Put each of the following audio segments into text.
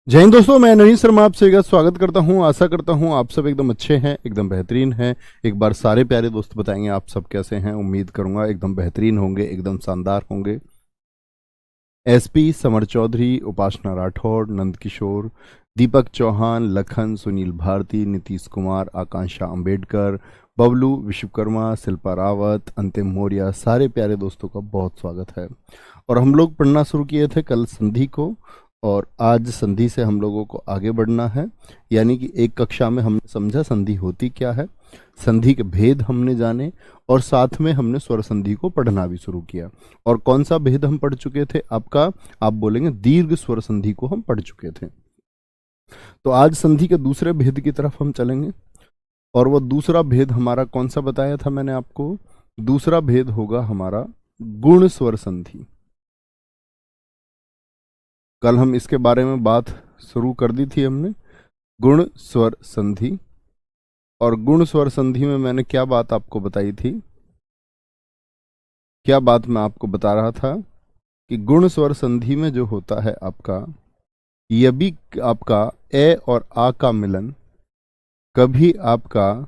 जय हिंद दोस्तों, मैं नवीन शर्मा आपसे एक स्वागत करता हूं। आशा करता हूं आप सब एकदम अच्छे हैं, एकदम बेहतरीन हैं। एक बार सारे प्यारे दोस्त बताएंगे आप सब कैसे हैं। उम्मीद करूंगा एकदम बेहतरीन होंगे, एकदम शानदार होंगे। एसपी समर चौधरी, उपासना राठौड़, नंद किशोर, दीपक चौहान, लखन, सुनील भारती, नीतीश कुमार, आकांक्षा अंबेडकर, बबलू विश्वकर्मा, शिल्पा रावत, अंतिम मौर्य, सारे प्यारे दोस्तों का बहुत स्वागत है। और हम लोग पढ़ना शुरू किए थे कल संधि को, और आज संधि से हम लोगों को आगे बढ़ना है। यानी कि एक कक्षा में हमने समझा संधि होती क्या है, संधि के भेद हमने जाने, और साथ में हमने स्वर संधि को पढ़ना भी शुरू किया। और कौन सा भेद हम पढ़ चुके थे आपका, आप बोलेंगे दीर्घ स्वर संधि को हम पढ़ चुके थे। तो आज संधि के दूसरे भेद की तरफ हम चलेंगे। और वो दूसरा भेद हमारा कौन सा बताया था मैंने आपको, दूसरा भेद होगा हमारा गुण स्वर संधि। कल हम इसके बारे में बात शुरू कर दी थी हमने, गुण स्वर संधि। और गुण स्वर संधि में मैंने क्या बात आपको बताई थी, क्या बात मैं आपको बता रहा था कि गुण स्वर संधि में जो होता है आपका, यदि आपका ए और आ का मिलन कभी आपका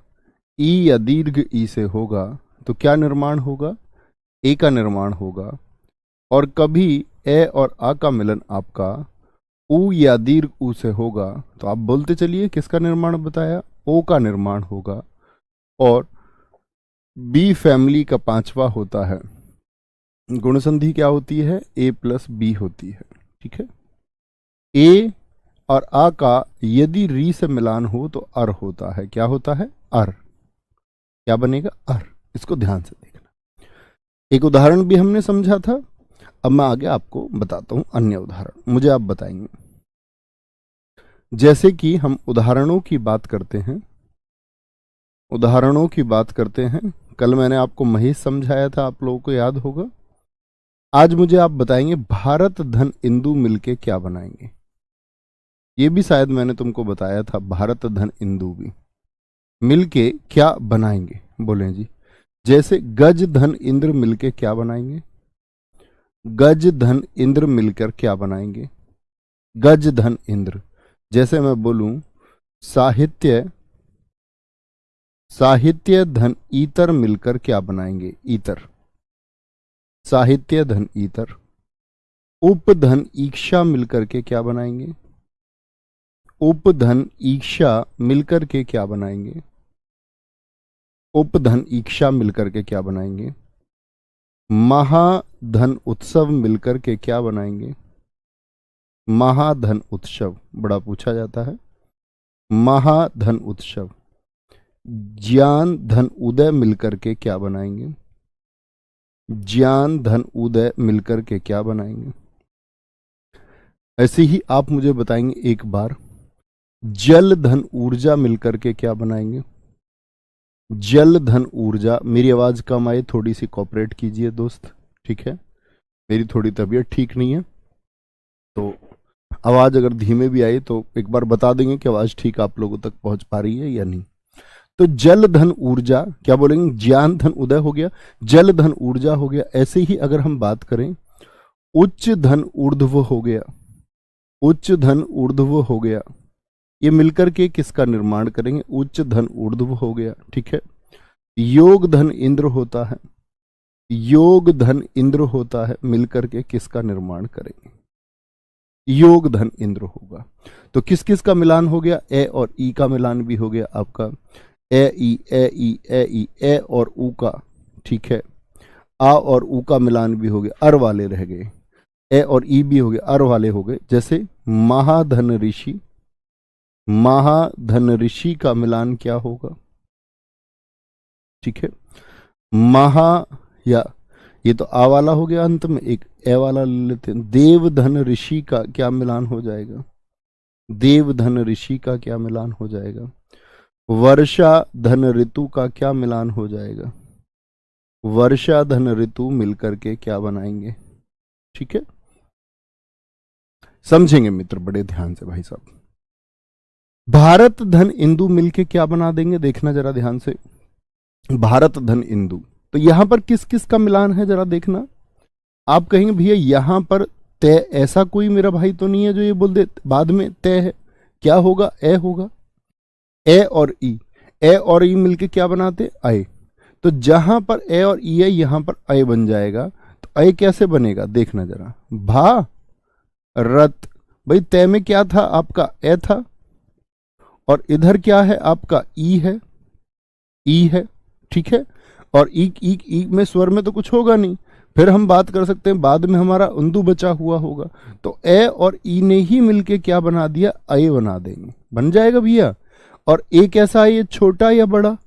ई या दीर्घ ई से होगा तो क्या निर्माण होगा, ए का निर्माण होगा। और कभी ए और आ का मिलन आपका ऊ या दीर्घ ऊ से होगा तो आप बोलते चलिए किसका निर्माण बताया, ओ का निर्माण होगा। और बी फैमिली का पांचवा होता है गुण संधि, क्या होती है, ए प्लस बी होती है। ठीक है, ए और आ का यदि री से मिलान हो तो अर होता है। क्या होता है, अर। क्या बनेगा, अर। इसको ध्यान से देखना। एक उदाहरण भी हमने समझा था, अब मैं आगे आपको बताता हूं अन्य उदाहरण, मुझे आप बताएंगे। जैसे कि हम उदाहरणों की बात करते हैं, उदाहरणों की बात करते हैं। कल मैंने आपको महेश समझाया था, आप लोगों को याद होगा। आज मुझे आप बताएंगे भारत धन इंदु मिलके क्या बनाएंगे। ये भी शायद मैंने तुमको बताया था, भारत धन इंदु भी मिलके क्या बनाएंगे, बोले जी। जैसे गज धन इंद्र मिलके क्या बनाएंगे, गज धन इंद्र मिलकर क्या बनाएंगे, गज धन इंद्र। जैसे मैं बोलूं साहित्य, साहित्य धन ईतर मिलकर क्या बनाएंगे, ईतर। साहित्य धन ईतर। उपधन ईक्षा मिलकर के क्या बनाएंगे, उपधन ईक्षा मिलकर के क्या बनाएंगे, उपधन ईक्षा मिलकर के क्या बनाएंगे। महाधन उत्सव मिलकर के क्या बनाएंगे, महाधन उत्सव, बड़ा पूछा जाता है, महाधन उत्सव। ज्ञान धन उदय मिलकर के क्या बनाएंगे, ज्ञान धन उदय मिलकर के क्या बनाएंगे। ऐसे ही आप मुझे बताएंगे एक बार, जल धन ऊर्जा मिलकर के क्या बनाएंगे, जल धन ऊर्जा। मेरी आवाज कम आए, थोड़ी सी कॉपरेट कीजिए दोस्त, ठीक है। मेरी थोड़ी तबीयत ठीक नहीं है, तो आवाज अगर धीमे भी आई तो एक बार बता देंगे कि आवाज ठीक आप लोगों तक पहुंच पा रही है या नहीं। तो जल धन ऊर्जा, क्या बोलेंगे, ज्ञान धन उदय हो गया, जल धन ऊर्जा हो गया। ऐसे ही अगर हम बात करें, उच्च धन ऊर्ध्व हो गया, उच्च धन ऊर्ध्व हो गया। ये मिलकर के किसका निर्माण करेंगे, उच्च धन ऊर्ध्व हो गया। ठीक है, योग धन इंद्र होता है, योग धन इंद्र होता है, मिलकर के किसका निर्माण करेंगे, योग धन इंद्र होगा। तो किस किस का मिलान हो गया, ए और ई का मिलान भी हो गया आपका, ए ई ए ई ए ई, ए और ऊ का। ठीक है, आ और ऊ का मिलान भी हो गया, अर वाले रह गए, ए और ई भी हो गए, अर वाले हो गए। जैसे महाधन ऋषि, महाधन ऋषि का मिलान क्या होगा, ठीक है, महा, या ये तो आ वाला हो गया, अंत में एक ए वाला ले लेते हैं। देवधन ऋषि का क्या मिलान हो जाएगा, देवधन ऋषि का क्या मिलान हो जाएगा। वर्षा धन ऋतु का क्या मिलान हो जाएगा, वर्षा धन ऋतु मिलकर के क्या बनाएंगे। ठीक है, समझेंगे मित्र बड़े ध्यान से भाई साहब। भारत धन इंदु मिलके क्या बना देंगे, देखना जरा ध्यान से, भारत धन इंदु। तो यहां पर किस किस का मिलान है जरा देखना। आप कहेंगे भैया यहां पर तय ऐसा कोई मेरा भाई तो नहीं है जो ये बोल दे बाद में तय है। क्या होगा? ए होगा। ए और ई, ए और ई मिलके क्या बनाते? अय। तो जहां पर ए और ई है यहां पर अय बन जाएगा। तो अय कैसे बनेगा देखना जरा। भा रत, भाई तय में क्या था आपका? ए था, और इधर क्या है आपका? ई है, ई है, ठीक है। और ई में स्वर में तो कुछ होगा नहीं, फिर हम बात कर सकते हैं बाद में हमारा उंदू बचा हुआ होगा। तो ए और ई ने ही मिलके क्या बना दिया? अय बना देंगे, बन जाएगा भैया। और ए कैसा है? ये छोटा या बड़ा?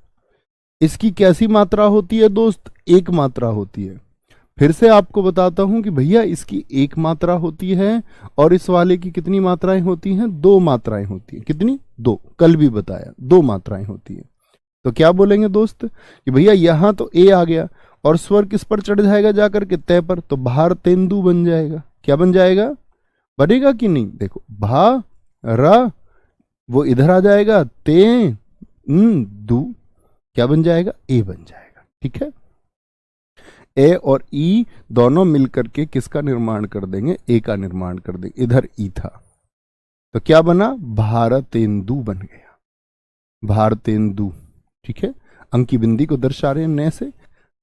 इसकी कैसी मात्रा होती है दोस्त? एक मात्रा होती है। फिर से आपको बताता हूं कि भैया इसकी एक मात्रा होती है और इस वाले की कितनी मात्राएं होती हैं? दो मात्राएं होती हैं। कितनी? दो। कल भी बताया, दो मात्राएं होती हैं। तो क्या बोलेंगे दोस्त कि भैया यहां तो ए आ गया और स्वर किस पर चढ़ जाएगा जाकर के? तय पर। तो भार तेंदु बन जाएगा। क्या बन जाएगा? बनेगा कि नहीं? देखो, भा रा, वो इधर आ जाएगा, ते दू, क्या बन जाएगा? ए बन जाएगा, ठीक है। ए और ई दोनों मिलकर के किसका निर्माण कर देंगे? ए का निर्माण कर देंगे। इधर ई था तो क्या बना? भारतेंदु बन गया, भारतेंदु, ठीक है। अंकी बिंदी को दर्शा रहे हैं न से।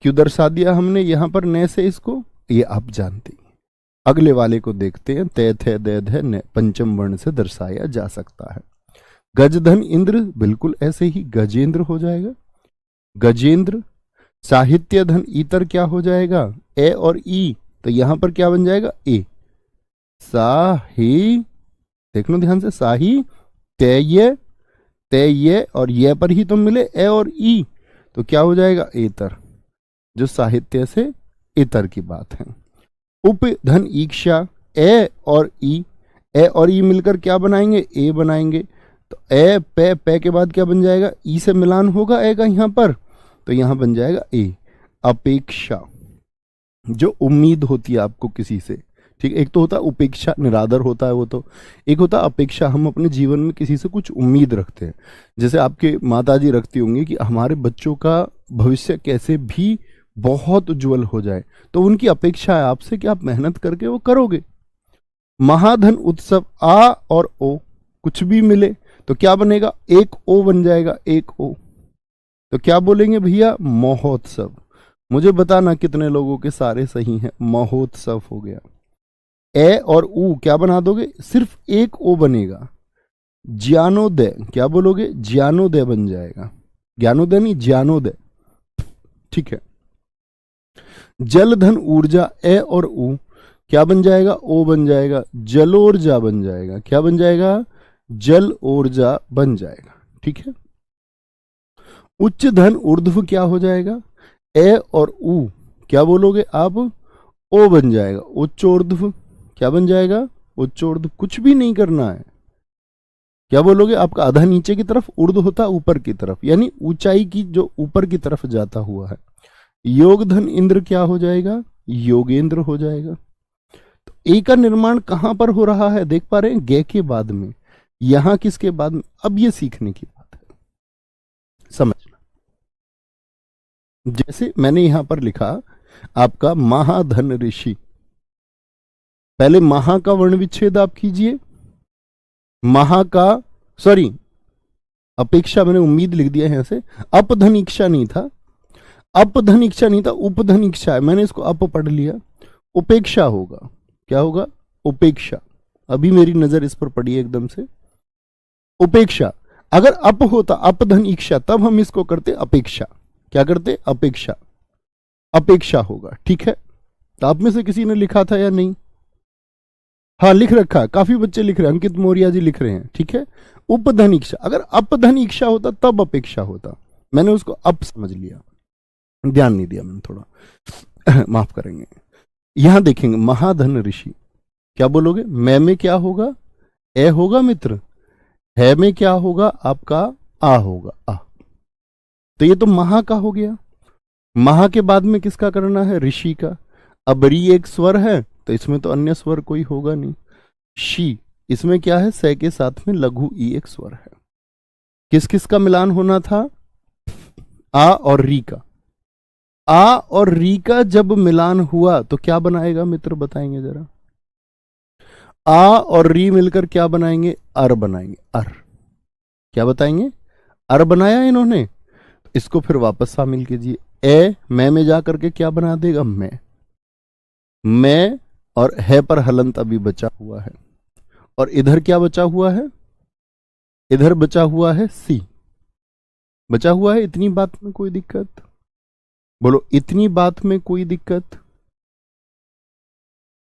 क्यों दर्शा दिया हमने यहां पर न से इसको? ये आप जानते हैं। अगले वाले को देखते हैं। तय थे दे धे न पंचम वर्ण से दर्शाया जा सकता है। गजधन इंद्र, बिल्कुल ऐसे ही गजेंद्र हो जाएगा, गजेंद्र। साहित्य धन ईतर क्या हो जाएगा? ए और ई, तो यहां पर क्या बन जाएगा? ए। साही, देख लो ध्यान से, साही तय, तय और ये पर ही तो मिले ए और ई, तो क्या हो जाएगा? एतर, जो साहित्य से इतर की बात है। उप धन ईक्षा, ए और ई, ए और ई मिलकर क्या बनाएंगे? ए बनाएंगे। तो ए पे, पे के बाद क्या बन जाएगा? ई से मिलान होगा ए का यहां पर, तो यहां बन जाएगा ए। अपेक्षा, जो उम्मीद होती है आपको किसी से, ठीक। एक तो होता है उपेक्षा, निरादर होता है वो तो। एक होता है अपेक्षा, हम अपने जीवन में किसी से कुछ उम्मीद रखते हैं। जैसे आपके माताजी रखती होंगी कि हमारे बच्चों का भविष्य कैसे भी बहुत उज्जवल हो जाए, तो उनकी अपेक्षा है आपसे कि आप मेहनत करके वो करोगे। महाधन उत्सव, आ और ओ कुछ भी मिले तो क्या बनेगा? एक ओ बन जाएगा, एक ओ। तो क्या बोलेंगे भैया? महोत्सव। मुझे बताना कितने लोगों के सारे सही हैं। महोत्सव हो गया। ए और ऊ क्या बना दोगे? सिर्फ एक ओ बनेगा। ज्ञानोदय, क्या बोलोगे? ज्ञानोदय बन जाएगा। ज्ञानोदय नहीं, ज्ञानोदय, ठीक है। जलधन ऊर्जा, ए और ऊ क्या बन जाएगा? ओ बन जाएगा। जलोर्जा बन जाएगा। क्या बन जाएगा? जल ऊर्जा बन जाएगा, ठीक है। उच्च धन ऊर्ध्व क्या हो जाएगा? ए और ऊ क्या बोलोगे आप? ओ बन जाएगा। उच्चोर्ध्व क्या बन जाएगा? उच्चोर्ध्व। कुछ भी नहीं करना है। क्या बोलोगे? आपका आधा नीचे की तरफ, ऊर्ध्व होता है ऊपर की तरफ, यानी ऊंचाई की जो ऊपर की तरफ जाता हुआ है। योगधन इंद्र क्या हो जाएगा? योगेंद्र हो जाएगा। तो ए का निर्माण कहां पर हो रहा है? देख पा रहे हैं? गे के बाद में। यहां किसके बाद में? अब ये सीखने की बात है, समझना। जैसे मैंने यहां पर लिखा आपका महाधन ऋषि, पहले महा का वर्ण विच्छेद आप कीजिए। महा का, सॉरी अपेक्षा, मैंने उम्मीद लिख दिया है यहां से। अपधन इच्छा नहीं था, अपधन इच्छा नहीं था, उपधन इच्छा है। मैंने इसको अप पढ़ लिया। उपेक्षा होगा। क्या होगा? उपेक्षा। अभी मेरी नजर इस पर पड़ी एकदम से। उपेक्षा। अगर अप होता, अपधन इच्छा, तब हम इसको करते अपेक्षा। क्या करते? अपेक्षा। अपेक्षा होगा, ठीक है। तो आप में से किसी ने लिखा था या नहीं? हाँ लिख रखा है, काफी बच्चे लिख रहे हैं। अंकित मौर्य जी लिख रहे हैं, ठीक है। उपधन इच्छा, अगर अपधन इच्छा होता तब अपेक्षा होता। मैंने उसको अप समझ लिया, ध्यान नहीं दिया मैंने थोड़ा माफ करेंगे। यहां देखेंगे महाधन ऋषि, क्या बोलोगे? मैं में क्या होगा? ए होगा मित्र। है में क्या होगा? आपका आ होगा, आ। तो ये तो महा का हो गया। महा के बाद में किसका करना है? ऋषि का। अब री एक स्वर है तो इसमें तो अन्य स्वर कोई होगा नहीं। शी, इसमें क्या है? से के साथ में लघु ई एक स्वर है। किस किस का मिलान होना था? आ और री का। आ और री का जब मिलान हुआ तो क्या बनाएगा मित्र? बताएंगे जरा। आ और री मिलकर क्या बनाएंगे? अर बनाएंगे। अर क्या बताएंगे? अर बनाया इन्होंने। इसको फिर वापस शामिल कीजिए। ए मैं में जा करके क्या बना देगा? मैं और है पर हलंत अभी बचा हुआ है। और इधर क्या बचा हुआ है? इधर बचा हुआ है सी। बचा हुआ है। इतनी बात में कोई दिक्कत? बोलो, इतनी बात में कोई दिक्कत?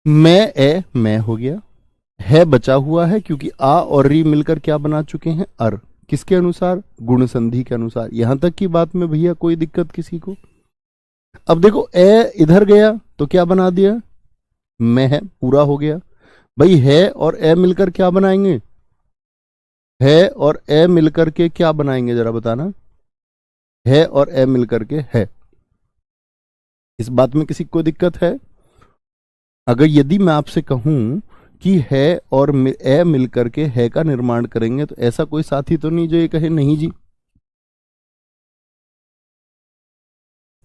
मैं हो गया। है बचा हुआ है क्योंकि आ और री मिलकर क्या बना चुके हैं? अर। किसके अनुसार? गुण संधि के अनुसार। यहां तक की बात में भैया कोई दिक्कत किसी को? अब देखो, ए इधर गया तो क्या बना दिया? मैं है, पूरा हो गया। भाई है और ए मिलकर क्या बनाएंगे? है और ए मिलकर के क्या बनाएंगे? जरा बताना। है और ए मिलकर के है। इस बात में किसी को दिक्कत है? अगर यदि मैं आपसे कहूं कि है और ए मिलकर के है का निर्माण करेंगे, तो ऐसा कोई साथी तो नहीं जो ये कहे नहीं जी।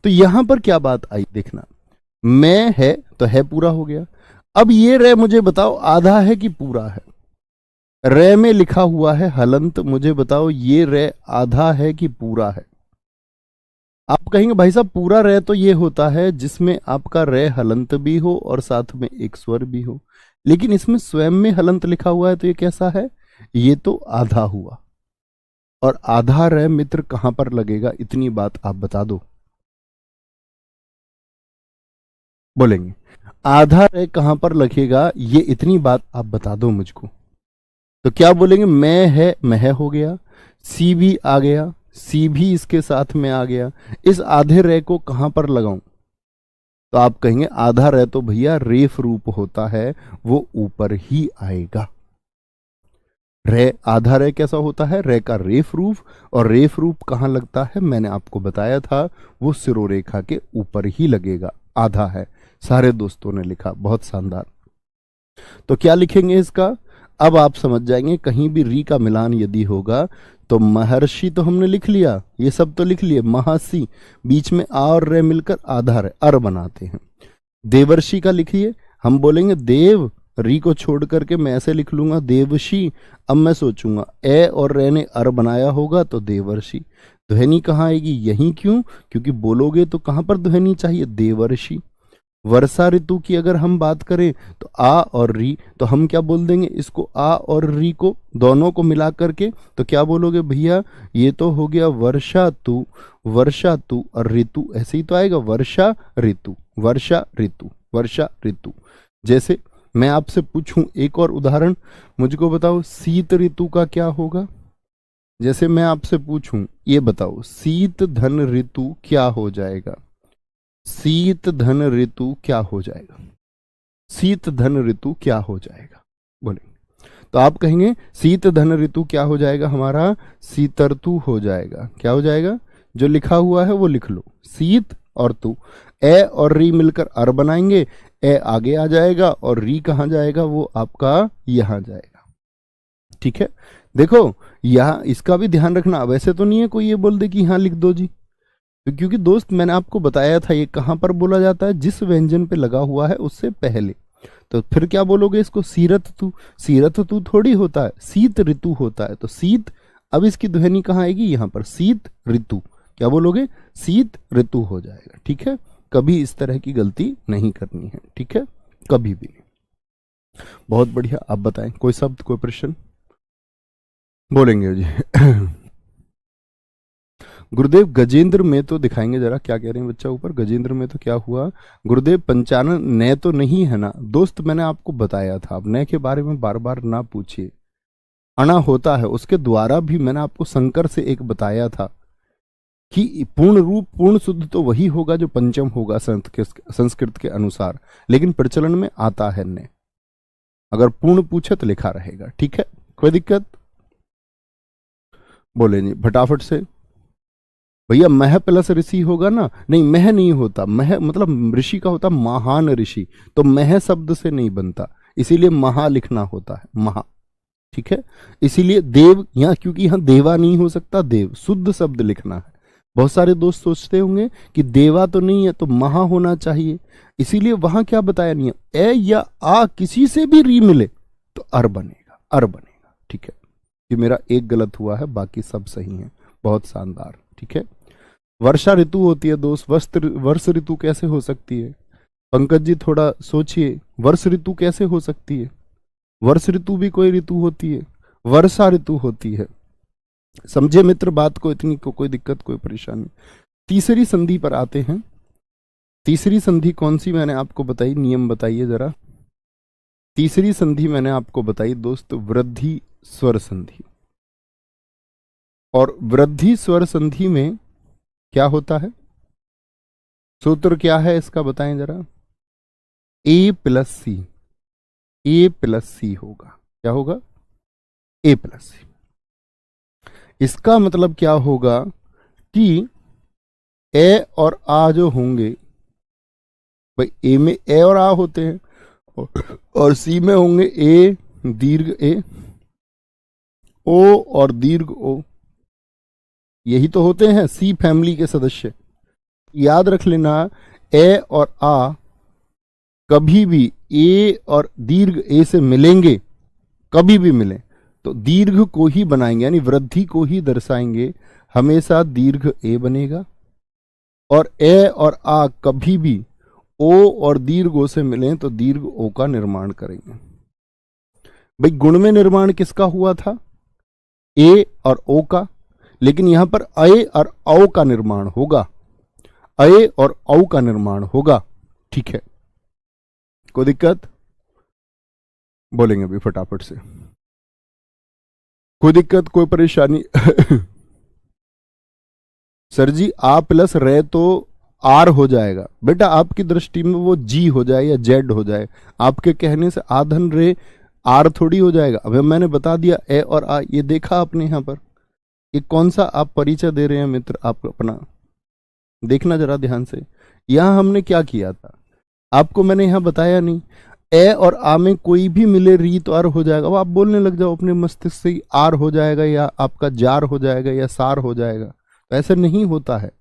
तो यहां पर क्या बात आई देखना। मैं है तो है पूरा हो गया। अब ये रे मुझे बताओ आधा है कि पूरा है? रे में लिखा हुआ है हलंत, मुझे बताओ ये रे आधा है कि पूरा है? आप कहेंगे भाई साहब पूरा रे तो ये होता है जिसमें आपका रे हलंत भी हो और साथ में एक स्वर भी हो, लेकिन इसमें स्वयं में हलंत लिखा हुआ है, तो ये कैसा है? ये तो आधा हुआ। और आधा रे मित्र कहां पर लगेगा? इतनी बात आप बता दो। बोलेंगे आधा रे कहां पर लगेगा? ये इतनी बात आप बता दो मुझको। तो क्या बोलेंगे? मैं हो गया। सी भी आ गया। सी भी इसके साथ में आ गया। इस आधे रे को कहां पर लगाऊं? तो आप कहेंगे आधा रे तो भैया रेफ रूप होता है, वो ऊपर ही आएगा। रे आधा रे कैसा होता है? रे का रेफ रूप। और रेफ रूप कहां लगता है? मैंने आपको बताया था, वो सिरोरेखा के ऊपर ही लगेगा। आधा है। सारे दोस्तों ने लिखा, बहुत शानदार। तो क्या लिखेंगे इसका? अब आप समझ जाएंगे। कहीं भी री का मिलान यदि होगा तो महर्षि तो हमने लिख लिया, ये सब तो लिख लिए, महासी, बीच में आ और रे मिलकर आधा रे अर बनाते हैं। देवर्षि का लिखिए, हम बोलेंगे देव, री को छोड़ करके मैं ऐसे लिख लूंगा देवशी। अब मैं सोचूंगा ए और रे ने अर बनाया होगा तो देवर्षि। ध्वनि कहाँ आएगी? यहीं। क्यों? क्योंकि बोलोगे तो कहां पर ध्वनि चाहिए? देवर्षि। वर्षा ऋतु की अगर हम बात करें तो आ और री, तो हम क्या बोल देंगे इसको? आ और री को दोनों को मिला करके तो क्या बोलोगे भैया? ये तो हो गया वर्षा तु। वर्षा तु और ऋतु ऐसे ही तो आएगा, वर्षा ऋतु, वर्षा ऋतु, वर्षा ऋतु। जैसे मैं आपसे पूछूं एक और उदाहरण, मुझको बताओ शीत ऋतु का क्या होगा? जैसे मैं आपसे पूछूं, ये बताओ शीत धन ऋतु क्या हो जाएगा? शीत धन ऋतु क्या हो जाएगा? शीत धन ऋतु क्या हो जाएगा? बोलेंगे तो आप कहेंगे शीत धन ऋतु क्या हो जाएगा हमारा? शीतर्तु हो जाएगा। क्या हो जाएगा? जो लिखा हुआ है वो लिख लो, शीत और तु। ए और री मिलकर अर बनाएंगे। ए आगे आ जाएगा और री कहां जाएगा? वो आपका यहां जाएगा। ठीक है, देखो यहां इसका भी ध्यान रखना। वैसे तो नहीं है कोई ये बोल दे कि यहां लिख दो जी, तो क्योंकि दोस्त मैंने आपको बताया था ये कहां पर बोला जाता है? जिस व्यंजन पे लगा हुआ है उससे पहले। तो फिर क्या बोलोगे इसको? सीरत तु। सीरत तु थोड़ी होता है, शीत ऋतु होता है। तो शीत, अब इसकी ध्वनि कहां आएगी? यहां पर, शीत ऋतु। क्या बोलोगे? शीत ऋतु हो जाएगा। ठीक है, कभी इस तरह की गलती नहीं करनी है। ठीक है, कभी भी नहीं। बहुत बढ़िया, आप बताएं कोई शब्द, कोई प्रश्न? बोलेंगे जी। गुरुदेव गजेंद्र में तो दिखाएंगे जरा, क्या कह रहे हैं बच्चा ऊपर? गजेंद्र में तो क्या हुआ? गुरुदेव पंचानन नए तो नहीं है ना? दोस्त मैंने आपको बताया था, आप नए के बारे में बार बार ना पूछिए। अणा होता है, उसके द्वारा भी मैंने आपको शंकर से एक बताया था कि पूर्ण रूप पूर्ण शुद्ध तो वही होगा जो पंचम होगा संस्कृत के अनुसार, लेकिन प्रचलन में आता है ने। अगर पूर्ण पूछे तो लिखा रहेगा। ठीक है, कोई दिक्कत? बोले नहीं फटाफट से भैया। मह प्लस ऋषि होगा ना? नहीं, मह नहीं होता। मह मतलब ऋषि का होता महान ऋषि, तो मह शब्द से नहीं बनता, इसीलिए महा लिखना होता है, महा। ठीक है, इसीलिए देव यहां, क्योंकि यहां देवा नहीं हो सकता, देव शुद्ध शब्द लिखना है। बहुत सारे दोस्त सोचते होंगे कि देवा तो नहीं है तो महा होना चाहिए, इसीलिए वहां क्या बताया नहीं है? ए या आ किसी से भी री मिले अर बनेगा, अर बनेगा। ठीक है, ये मेरा एक गलत हुआ है, बाकी सब सही है। बहुत शानदार। ठीक है, वर्षा ऋतु होती है दोस्त, वर्ष ऋतु कैसे हो सकती है? पंकज जी थोड़ा सोचिए, वर्ष ऋतु कैसे हो सकती है? वर्ष ऋतु भी कोई ऋतु होती है, वर्षा ऋतु होती है। समझे मित्र बात को? इतनी कोई दिक्कत, कोई परेशानी? तीसरी संधि पर आते हैं। तीसरी संधि कौन सी मैंने आपको बताई? नियम बताइए जरा। तीसरी संधि मैंने आपको बताई दोस्त, वृद्धि स्वर संधि। और वृद्धि स्वर संधि में क्या होता है? सूत्र क्या है इसका बताएं जरा। ए प्लस सी, ए प्लस सी होगा। क्या होगा? ए प्लस सी। इसका मतलब क्या होगा कि ए और आ जो होंगे, भाई ए में ए और आ होते हैं, और सी में होंगे ए दीर्घ ए, ओ और दीर्घ ओ। यही तो होते हैं सी फैमिली के सदस्य। याद रख लेना, ए और आ कभी भी ए और दीर्घ ए से मिलेंगे, कभी भी मिले तो दीर्घ को ही बनाएंगे, यानी वृद्धि को ही दर्शाएंगे। हमेशा दीर्घ ए बनेगा। और ए और आ कभी भी ओ और दीर्घ ओ से मिले तो दीर्घ ओ का निर्माण करेंगे। भाई गुण में निर्माण किसका हुआ था? ए और ओ का। लेकिन यहां पर अ और औ का निर्माण होगा, अ और औ का निर्माण होगा। ठीक है, कोई दिक्कत? बोलेंगे अभी फटाफट से। कोई दिक्कत, कोई परेशानी? सर जी आ प्लस रे तो आर हो जाएगा। बेटा आपकी दृष्टि में वो जी हो जाए या जेड हो जाए, आपके कहने से आधन रे आर थोड़ी हो जाएगा। अब मैंने बता दिया ए और आ, ये देखा आपने यहां पर। ये कौन सा आप परिचय दे रहे हैं मित्र? आप अपना देखना जरा ध्यान से। यहां हमने क्या किया था आपको मैंने यहां बताया नहीं। ए और आ में कोई भी मिले री तो आर हो जाएगा। वो आप बोलने लग जाओ अपने मस्तिष्क से ही आर हो जाएगा या आपका जार हो जाएगा या सार हो जाएगा, तो ऐसा नहीं होता है।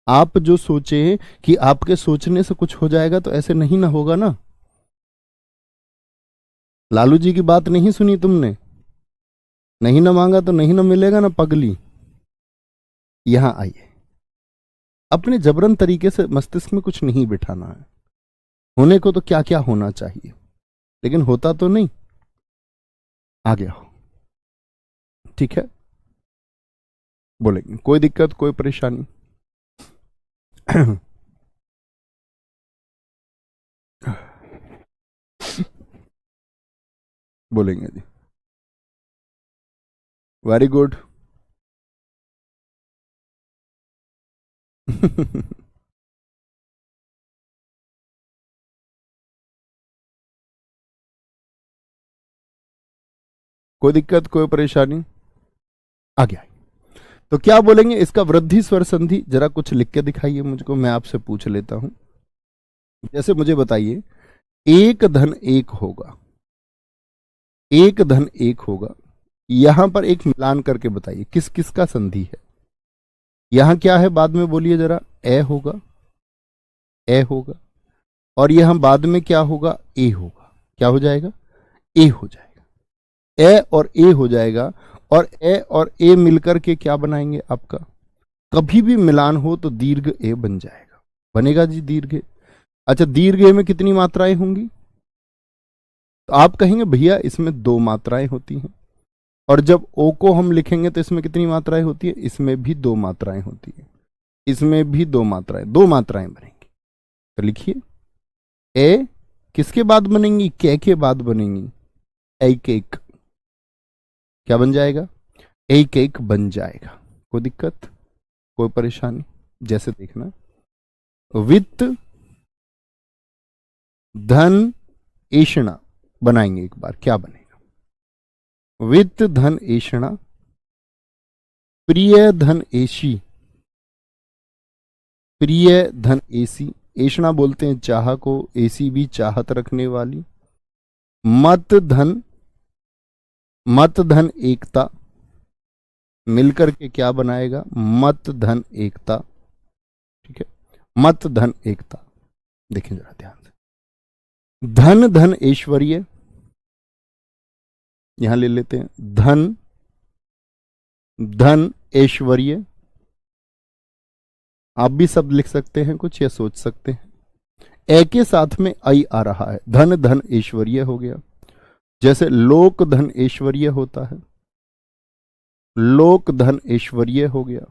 आप जो सोचे कि आपके सोचने से कुछ हो जाएगा, तो ऐसे नहीं ना होगा ना। लालू जी की बात नहीं सुनी तुमने? नहीं ना मांगा तो नहीं ना मिलेगा ना पगली। यहां आइए, अपने जबरन तरीके से मस्तिष्क में कुछ नहीं बिठाना है। होने को तो क्या क्या होना चाहिए, लेकिन होता तो नहीं। आ गया हो, ठीक है, बोलेंगे। कोई दिक्कत, कोई परेशानी? बोलेंगे जी। Very good. कोई दिक्कत, कोई परेशानी? आ गया। तो क्या बोलेंगे इसका वृद्धि स्वर संधि? जरा कुछ लिख के दिखाइए मुझको, मैं आपसे पूछ लेता हूं। जैसे मुझे बताइए, एक धन एक होगा, एक धन एक होगा। यहां पर एक मिलान करके बताइए किस किस का संधि है। यहां क्या है बाद में बोलिए जरा। ए होगा, ए होगा। और यहां बाद में क्या होगा? ए होगा। क्या हो जाएगा? ए हो जाएगा। ए और ए हो जाएगा। और ए और ए मिलकर के क्या बनाएंगे आपका? कभी भी मिलान हो तो दीर्घ ए बन जाएगा। बनेगा जी दीर्घ ए। अच्छा, दीर्घ ए में कितनी मात्राएं होंगी? तो आप कहेंगे भैया इसमें दो मात्राएं होती हैं। और जब ओ को हम लिखेंगे तो इसमें कितनी मात्राएं होती है? इसमें भी दो मात्राएं होती है, इसमें भी दो मात्राएं, दो मात्राएं बनेंगी। तो लिखिए, ए किसके बाद बनेंगी? के बाद बनेंगी। एक एक क्या बन जाएगा? एक एक बन जाएगा। कोई दिक्कत, कोई परेशानी? जैसे देखना, वित्त धन एषणा बनाएंगे एक बार। क्या बनेगा? वित्त धन एषणा, प्रिय धन एशी, प्रिय धन एसी। एषणा बोलते हैं चाह को, एसी भी चाहत रखने वाली। मत धन, मत धन एकता, मिलकर के क्या बनाएगा? मत धन एकता। ठीक है, मत धन एकता। देखें जरा ध्यान से। धन धन ऐश्वर्य, यहां ले लेते हैं धन, धन ऐश्वर्य। आप भी शब्द लिख सकते हैं कुछ या सोच सकते हैं। ए के साथ में आई आ रहा है, धन धन ऐश्वर्य हो गया। जैसे लोक धन ऐश्वर्य होता है, लोक धन ऐश्वर्य हो गया,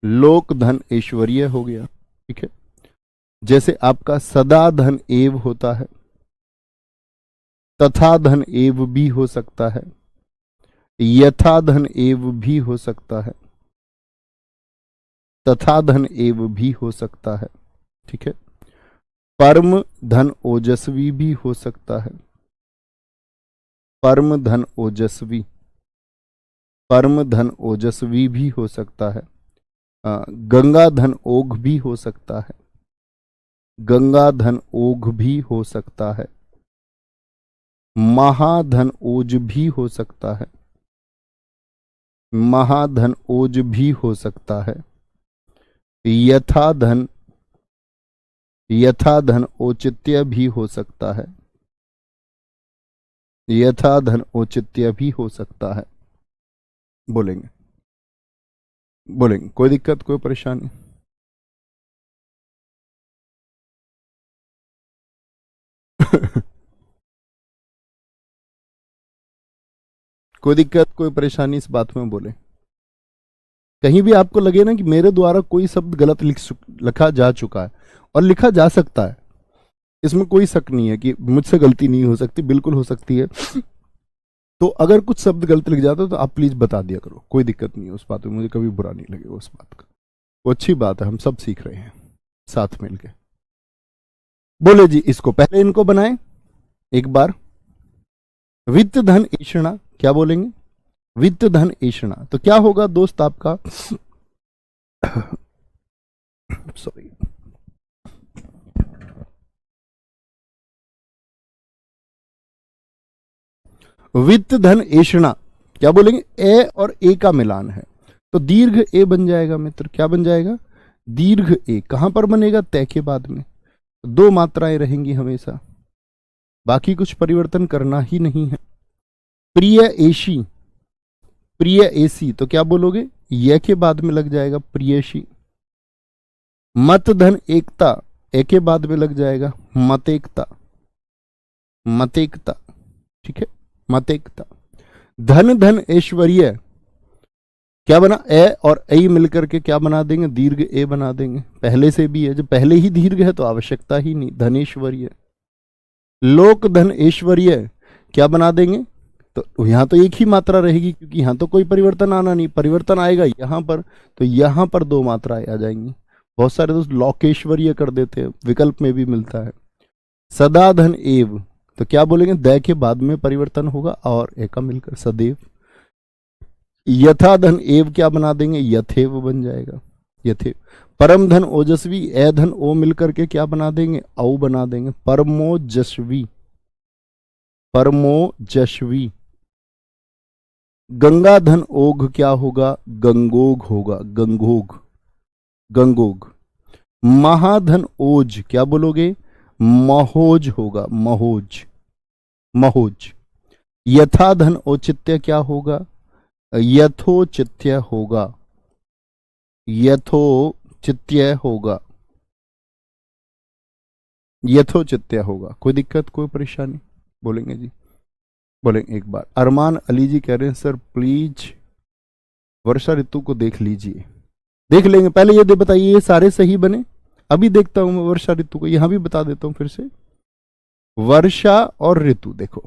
लोक धन ऐश्वर्य हो गया। ठीक है। जैसे आपका सदा धन एव होता है, तथा धन एव भी हो सकता है, यथा धन एव भी हो सकता है, तथा धन एव भी हो सकता है। ठीक है। परम धन ओजस्वी भी हो सकता है, परम धन ओजस्वी, परम धन ओजस्वी भी हो सकता है। गंगा धन ओघ भी हो सकता है, गंगा धन ओघ भी हो सकता है। महाधन ओज भी हो सकता है, महाधन ओज भी हो सकता है। यथा धन, यथा धन औचित्य भी हो सकता है, यथा धन औचित्य भी हो सकता है। बोलेंगे, बोलेंगे, कोई दिक्कत, कोई परेशानी? कोई दिक्कत, कोई परेशानी इस बात में बोले। कहीं भी आपको लगे ना कि मेरे द्वारा कोई शब्द गलत लिखा जा चुका है, और लिखा जा सकता है, इसमें कोई शक नहीं है कि मुझसे गलती नहीं हो सकती, बिल्कुल हो सकती है। तो अगर कुछ शब्द गलत लिख जाता है तो आप प्लीज बता दिया करो, कोई दिक्कत नहीं है उस बात में, मुझे कभी बुरा नहीं लगेगा उस बात का। वो अच्छी बात है, हम सब सीख रहे हैं साथ मिलके। बोले जी, इसको पहले इनको बनाए एक बार। वित्त धन ऐषणा, क्या बोलेंगे? वित्त धन ऐषणा। तो क्या होगा दोस्त आपका? सॉरी, वित्त धन ऐषणा, क्या बोलेंगे? ए और ए का मिलान है तो दीर्घ ए बन जाएगा मित्र। क्या बन जाएगा? दीर्घ ए। कहां पर बनेगा? तय के बाद में। दो मात्राएं रहेंगी हमेशा, बाकी कुछ परिवर्तन करना ही नहीं है। प्रिय एशी, प्रिय एसी, तो क्या बोलोगे? य के बाद में लग जाएगा प्रियशी। मत धन एकता, ए के बाद में लग जाएगा मतेकता, मतेकता। ठीक है, मतेकता। धन धन ऐश्वर्य, क्या बना? ए और ऐ मिलकर के क्या बना देंगे? दीर्घ ए बना देंगे। पहले से भी है, जब पहले ही दीर्घ है तो आवश्यकता ही नहीं। धनेश्वर्य। लोक धन ऐश्वर्य, क्या बना देंगे? तो यहां तो एक ही मात्रा रहेगी, क्योंकि यहां तो कोई परिवर्तन आना नहीं। परिवर्तन आएगा यहां पर, तो यहां पर दो मात्राएं आ जाएंगी। बहुत सारे दोस्त लोकेश्वर्य कर देते हैं, विकल्प में भी मिलता है। सदा धन एव, तो क्या बोलेंगे? द के बाद में परिवर्तन होगा और ए का मिलकर सदैव। यथा धन एव, क्या बना देंगे? यथेव बन जाएगा, यथेव। परम धन ओजस्वी, ए धन ओ मिलकर के क्या बना देंगे? औ बना देंगे, परमोजस्वी, परमोजस्वी। गंगा धन ओघ, क्या होगा? गंगोग होगा, गंगोग, गंगोग। महाधन ओज, क्या बोलोगे? महोज होगा, महोज, महोज। यथा धन औचित्य, क्या होगा? यथोचित्य होगा, यथोचित्य होगा, यथोचित्य होगा। कोई दिक्कत, कोई परेशानी? बोलेंगे जी, बोलेंगे एक बार। अरमान अली जी कह रहे हैं सर प्लीज वर्षा ऋतु को देख लीजिए। देख लेंगे, पहले ये बताइए ये सारे सही बने? अभी देखता हूं मैं वर्षा ऋतु को, यहां भी बता देता हूं फिर से। वर्षा और ऋतु, देखो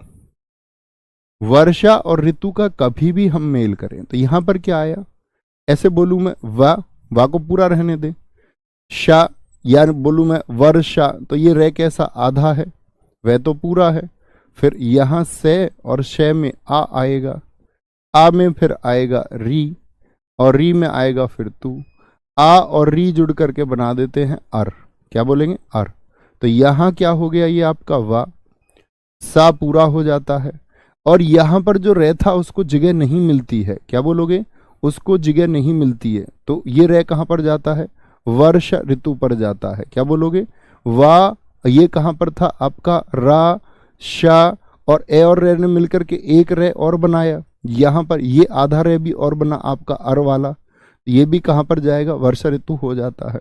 वर्षा और ऋतु का कभी भी हम मेल करें तो यहां पर क्या आया? ऐसे बोलूं मैं वा को पूरा रहने दे, शा, या बोलूं मैं वर्षा, तो ये रे कैसा? आधा है, वह तो पूरा है। फिर यहां से और शे में आ आएगा, आ में फिर आएगा री, और री में आएगा फिर तू। आ और री जुड़ करके बना देते हैं अर। क्या बोलेंगे? अर। तो यहां क्या हो गया? ये आपका वा, सा पूरा हो जाता है, और यहां पर जो रे था उसको जगह नहीं मिलती है। क्या बोलोगे? उसको जगह नहीं मिलती है, तो ये रे कहां पर जाता है? वर्ष ऋतु पर जाता है। क्या बोलोगे? वा, ये कहां पर था आपका? रा, शा और ए और रे ने मिलकर के एक रे और बनाया। यहां पर ये आधा रे भी और बना आपका अर वाला, ये भी कहां पर जाएगा, वर्षा ऋतु हो जाता है।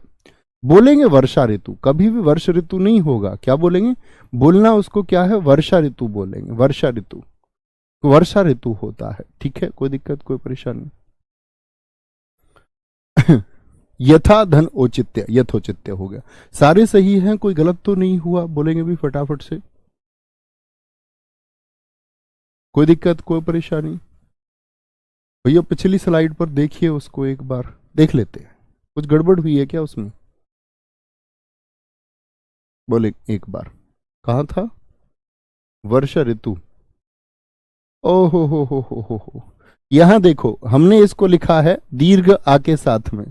बोलेंगे वर्षा ऋतु, कभी भी वर्ष ऋतु नहीं होगा, क्या बोलेंगे, बोलना उसको क्या है, वर्षा ऋतु बोलेंगे, वर्षा ऋतु, वर्षा ऋतु होता है। ठीक है, कोई दिक्कत कोई परेशानी। यथा धन औचित्य, यथोचित्य हो गया, सारे सही हैं, कोई गलत तो नहीं हुआ, बोलेंगे भी फटाफट से, कोई दिक्कत कोई परेशानी। भैया पिछली स्लाइड पर देखिए, उसको एक बार देख लेते हैं, कुछ गड़बड़ हुई है क्या उसमें, बोले एक बार, कहाँ था, वर्षा ऋतु, ओ हो, यहां देखो हमने इसको लिखा है दीर्घ आ के साथ में,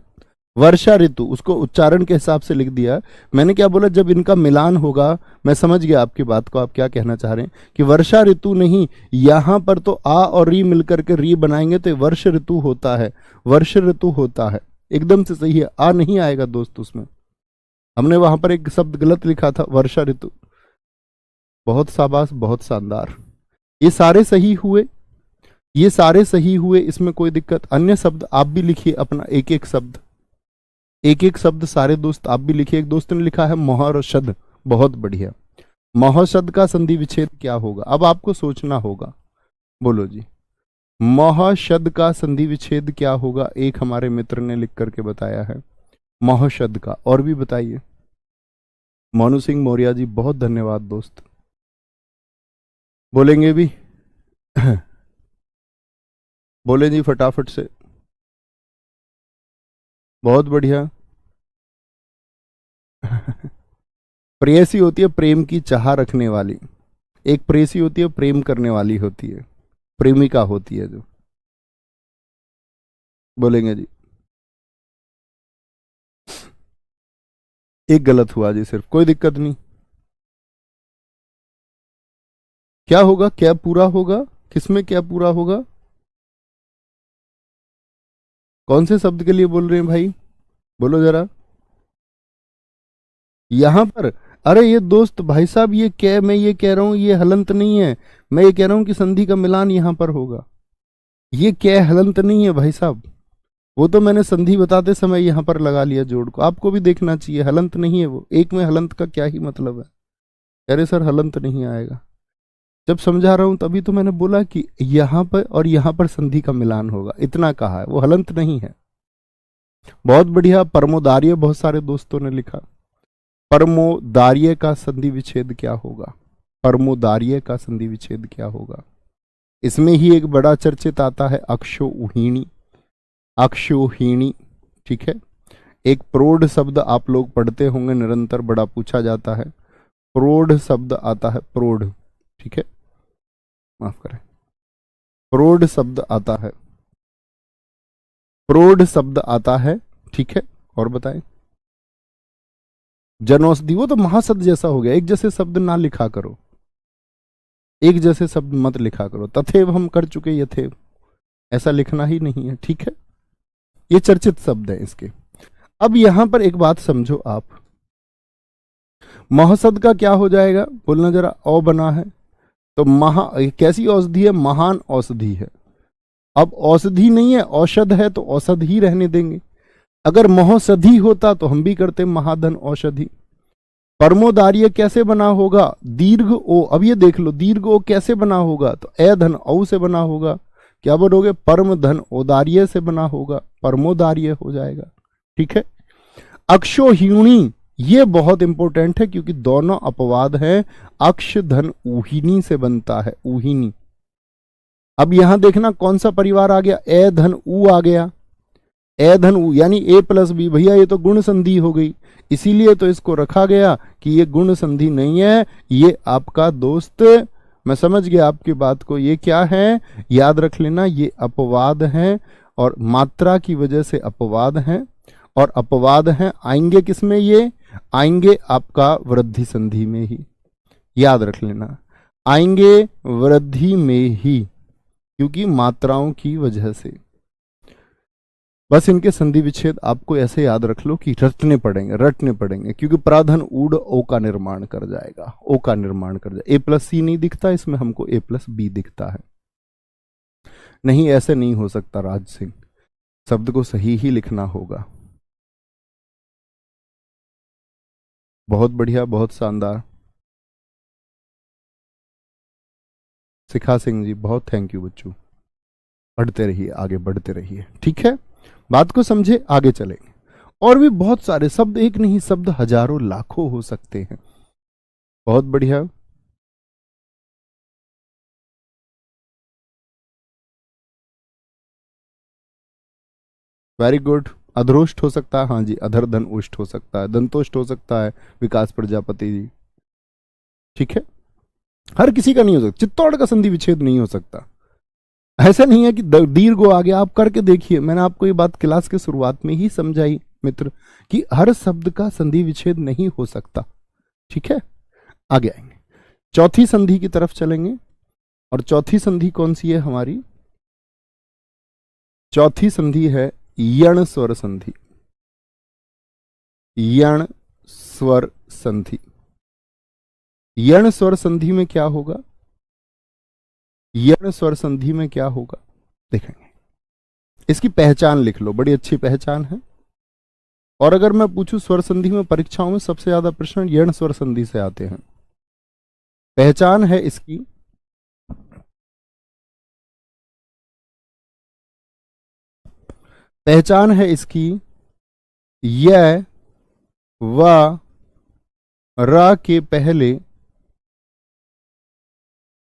वर्षा ऋतु, उसको उच्चारण के हिसाब से लिख दिया। मैंने क्या बोला, जब इनका मिलान होगा, मैं समझ गया आपकी बात को, आप क्या कहना चाह रहे हैं कि वर्षा ऋतु नहीं, यहां पर तो आ और री मिलकर के री बनाएंगे तो वर्ष ऋतु होता है, वर्ष ऋतु होता है, एकदम से सही है, आ नहीं आएगा दोस्त उसमें, हमने वहां पर एक शब्द गलत लिखा था, वर्षा ऋतु। बहुत शाबाश, बहुत शानदार, ये सारे सही हुए, ये सारे सही हुए, इसमें कोई दिक्कत। अन्य शब्द आप भी लिखिए अपना, एक एक शब्द, एक एक शब्द सारे दोस्त आप भी लिखिए। एक दोस्त ने लिखा है महर्षद, बहुत बढ़िया, महर्षद का संधि विच्छेद क्या होगा, अब आपको सोचना होगा, बोलो जी, महर्षद का संधि विच्छेद क्या होगा, एक हमारे मित्र ने लिख करके बताया है महर्षद का, और भी बताइए। मोनू सिंह मौर्य जी, बहुत धन्यवाद दोस्त, बोलेंगे भी बोले जी फटाफट से, बहुत बढ़िया। प्रेयसी होती है प्रेम की चाह रखने वाली, एक प्रेयसी होती है प्रेम करने वाली होती है, प्रेमिका होती है जो, बोलेंगे जी, एक गलत हुआ जी सिर्फ, कोई दिक्कत नहीं, क्या होगा, क्या पूरा होगा, किसमें क्या पूरा होगा, कौन से शब्द के लिए बोल रहे हैं भाई, बोलो जरा, यहां पर, अरे ये दोस्त भाई साहब, ये क्या, मैं ये कह रहा हूं ये हलंत नहीं है, मैं ये कह रहा हूं कि संधि का मिलान यहां पर होगा, ये क्या हलंत नहीं है भाई साहब, वो तो मैंने संधि बताते समय यहां पर लगा लिया जोड़ को, आपको भी देखना चाहिए, हलंत नहीं है वो, एक में हलंत का क्या ही मतलब है, अरे सर हलंत नहीं आएगा, जब समझा रहा हूं तभी तो मैंने बोला कि यहां पर और यहां पर संधि का मिलान होगा, इतना कहा है, वो हलंत नहीं है। बहुत बढ़िया, परमोदार्य, बहुत सारे दोस्तों ने लिखा, परमोदार्य का संधि विच्छेद क्या होगा, परमोदार्य का संधि विच्छेद क्या होगा, इसमें ही एक बड़ा चर्चित आता है अक्षोहिणी, अक्षोहिणी, ठीक है, एक प्रौढ़ शब्द आप लोग पढ़ते होंगे निरंतर, बड़ा पूछा जाता है, प्रौढ़ शब्द आता है, प्रौढ़, ठीक है, माफ करें, प्रौढ़ शब्द आता है, प्रौढ़ शब्द आता है, ठीक है, और बताएं, जनौषधि, वो तो महाशब्द जैसा हो गया, एक जैसे शब्द ना लिखा करो, एक जैसे शब्द मत लिखा करो, तथेव हम कर चुके यथेव, ऐसा लिखना ही नहीं है, ठीक है, ये चर्चित शब्द है इसके। अब यहां पर एक बात समझो आप, महसद का क्या हो जाएगा, बोलना जरा, औ बना है तो महा, कैसी औषधि है, महान औषधि है, अब औषधि नहीं है, औषध है तो औषध ही रहने देंगे, अगर महौषधि होता तो हम भी करते महाधन औषधि। परमोदार्य कैसे बना होगा, दीर्घ ओ, अब ये देख लो दीर्घ ओ कैसे बना होगा, तो ए धन औ से बना होगा, क्या बोलोगे, परम धन औदार्य से बना होगा, परमोदार्य हो जाएगा, ठीक है। अक्षोहिणी, ये बहुत इंपॉर्टेंट है क्योंकि दोनों अपवाद हैं, अक्ष धन ऊहिनी से बनता है, ऊहिनी। अब यहां देखना कौन सा परिवार आ गया, ए धन ऊ आ गया, ए धन ऊ यानी ए प्लस बी, भैया ये तो गुण संधि हो गई, इसीलिए तो इसको रखा गया कि ये गुण संधि नहीं है, ये आपका दोस्त, मैं समझ गया आपकी बात को, ये क्या है, याद रख लेना, ये अपवाद है और मात्रा की वजह से अपवाद है, और अपवाद हैं आएंगे किसमें, ये आएंगे आपका वृद्धि संधि में ही, याद रख लेना, आएंगे वृद्धि में ही, क्योंकि मात्राओं की वजह से। बस इनके संधि विच्छेद आपको ऐसे याद रख लो कि रटने पड़ेंगे, क्योंकि प्राधन ऊड ओ का निर्माण कर जाएगा, ओ का निर्माण कर जाएगा। ए प्लस सी नहीं दिखता इसमें, हमको ए प्लस बी दिखता है। नहीं, ऐसे नहीं हो सकता राज सिंह, शब्द को सही ही लिखना होगा। बहुत बढ़िया, बहुत शानदार शिखा सिंह जी, बहुत थैंक यू बच्चों। पढ़ते रहिए, आगे बढ़ते रहिए, ठीक है। बात को समझे, आगे चलेंगे। और भी बहुत सारे शब्द, एक नहीं शब्द हजारों लाखों हो सकते हैं। बहुत बढ़िया। Very good. अधरोष्ट हो सकता है, हाँ जी, अधर धन उष्ट हो सकता है, दंतोष्ट हो सकता है, विकास प्रजापति जी, ठीक है। हर किसी का नहीं हो सकता, चित्तौड़ का संधि विच्छेद नहीं हो सकता। ऐसा नहीं है कि दीर्घ हो आगे, आप करके देखिए, मैंने आपको ये बात क्लास के शुरुआत में ही समझाई मित्र, कि हर शब्द का संधि विच्छेद नहीं हो सकता, ठीक है। आगे आएंगे, चौथी संधि की तरफ चलेंगे। और चौथी संधि कौन सी है हमारी? चौथी संधि है यण स्वर संधि। यण स्वर संधि। यण स्वर संधि में क्या होगा? यण स्वर संधि में क्या होगा देखेंगे। इसकी पहचान लिख लो, बड़ी अच्छी पहचान है। और अगर मैं पूछूं स्वर संधि में, परीक्षाओं में सबसे ज्यादा प्रश्न यण स्वर संधि से आते हैं। पहचान है इसकी, पहचान है इसकी, य व र के पहले,